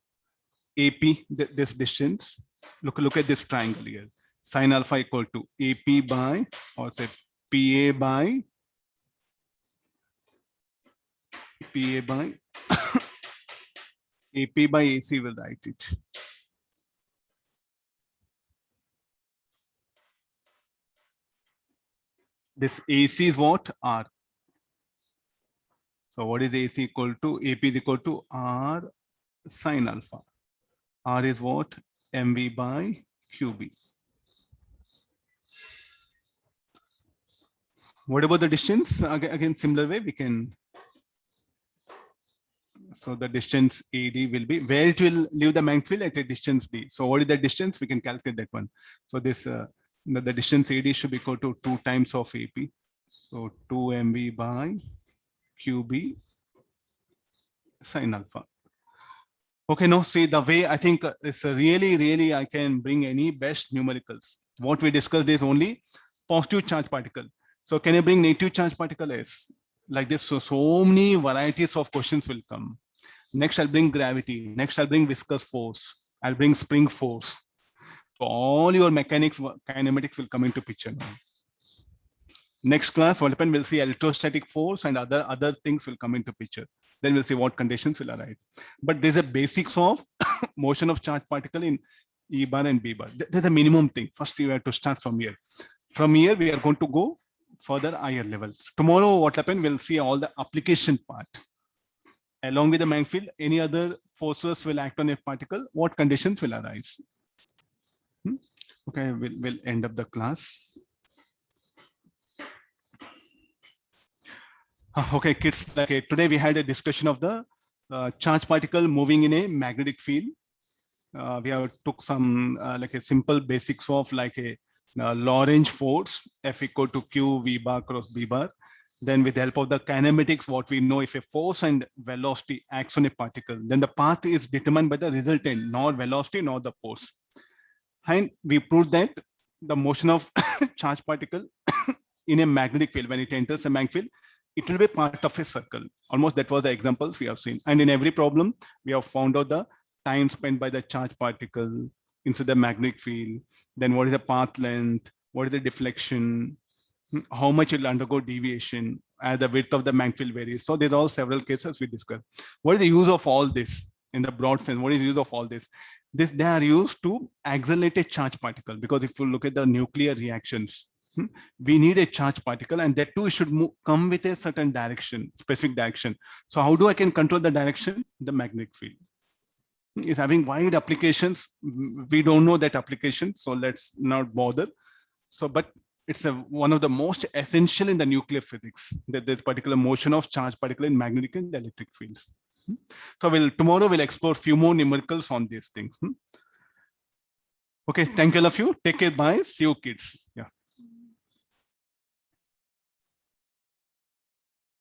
AP, this distance. Look at this triangle here. Sine alpha equal to AP by, or say PA by AP by AC will write it. This AC is what? R. So what is AC equal to? AP is equal to R sine alpha. R is what? MV by QB. What about the distance? Again, similar way we can. So the distance AD will be where it will leave the magnetic field at a distance D. So what is the distance? We can calculate that one. So this the distance AD should be equal to 2 times of AP. So 2 MV by QB sine alpha. Okay, no, see the way I think it's really I can bring any best numericals. What we discussed is only positive charge particle. So can I bring negative charge particle as like this? So many varieties of questions will come. Next, I'll bring gravity. Next, I'll bring viscous force. I'll bring spring force. So all your mechanics, kinematics will come into picture now. Next class, what happen? We'll see electrostatic force and other things will come into picture. Then we'll see what conditions will arise. But there's a basics of motion of charged particle in E bar and B bar. There's a minimum thing. First, you have to start from here. From here, we are going to go further higher levels. Tomorrow, what happen? We'll see all the application part. Along with the magnetic field, any other forces will act on a particle. What conditions will arise? Okay, we'll end up the class. Okay, kids, like today we had a discussion of the charged particle moving in a magnetic field. We have took some like a simple basics of like a Lorentz force, F equal to Q V bar cross B bar. Then with the help of the kinematics, what we know, if a force and velocity acts on a particle, then the path is determined by the resultant, not velocity, nor the force. And we proved that the motion of charged particle in a magnetic field, when it enters a magnetic field, it will be part of a circle. Almost that was the examples we have seen. And in every problem, we have found out the time spent by the charged particle inside the magnetic field. Then what is the path length? What is the deflection? How much it will undergo deviation as the width of the magnetic field varies. So there's all several cases we discussed. What is the use of all this in the broad sense? What is the use of all this? They are used to accelerate a charged particle, because if you look at the nuclear reactions, we need a charged particle, and that too should come with a certain direction, specific direction. So how do I can control the direction? The magnetic field is having wide applications. We don't know that application, so let's not bother. So, but it's one of the most essential in the nuclear physics, that this particular motion of charged particle in magnetic and electric fields. So tomorrow we'll explore a few more numericals on these things. Okay, thank you all of you. Take care. Bye. See you, kids. Yeah.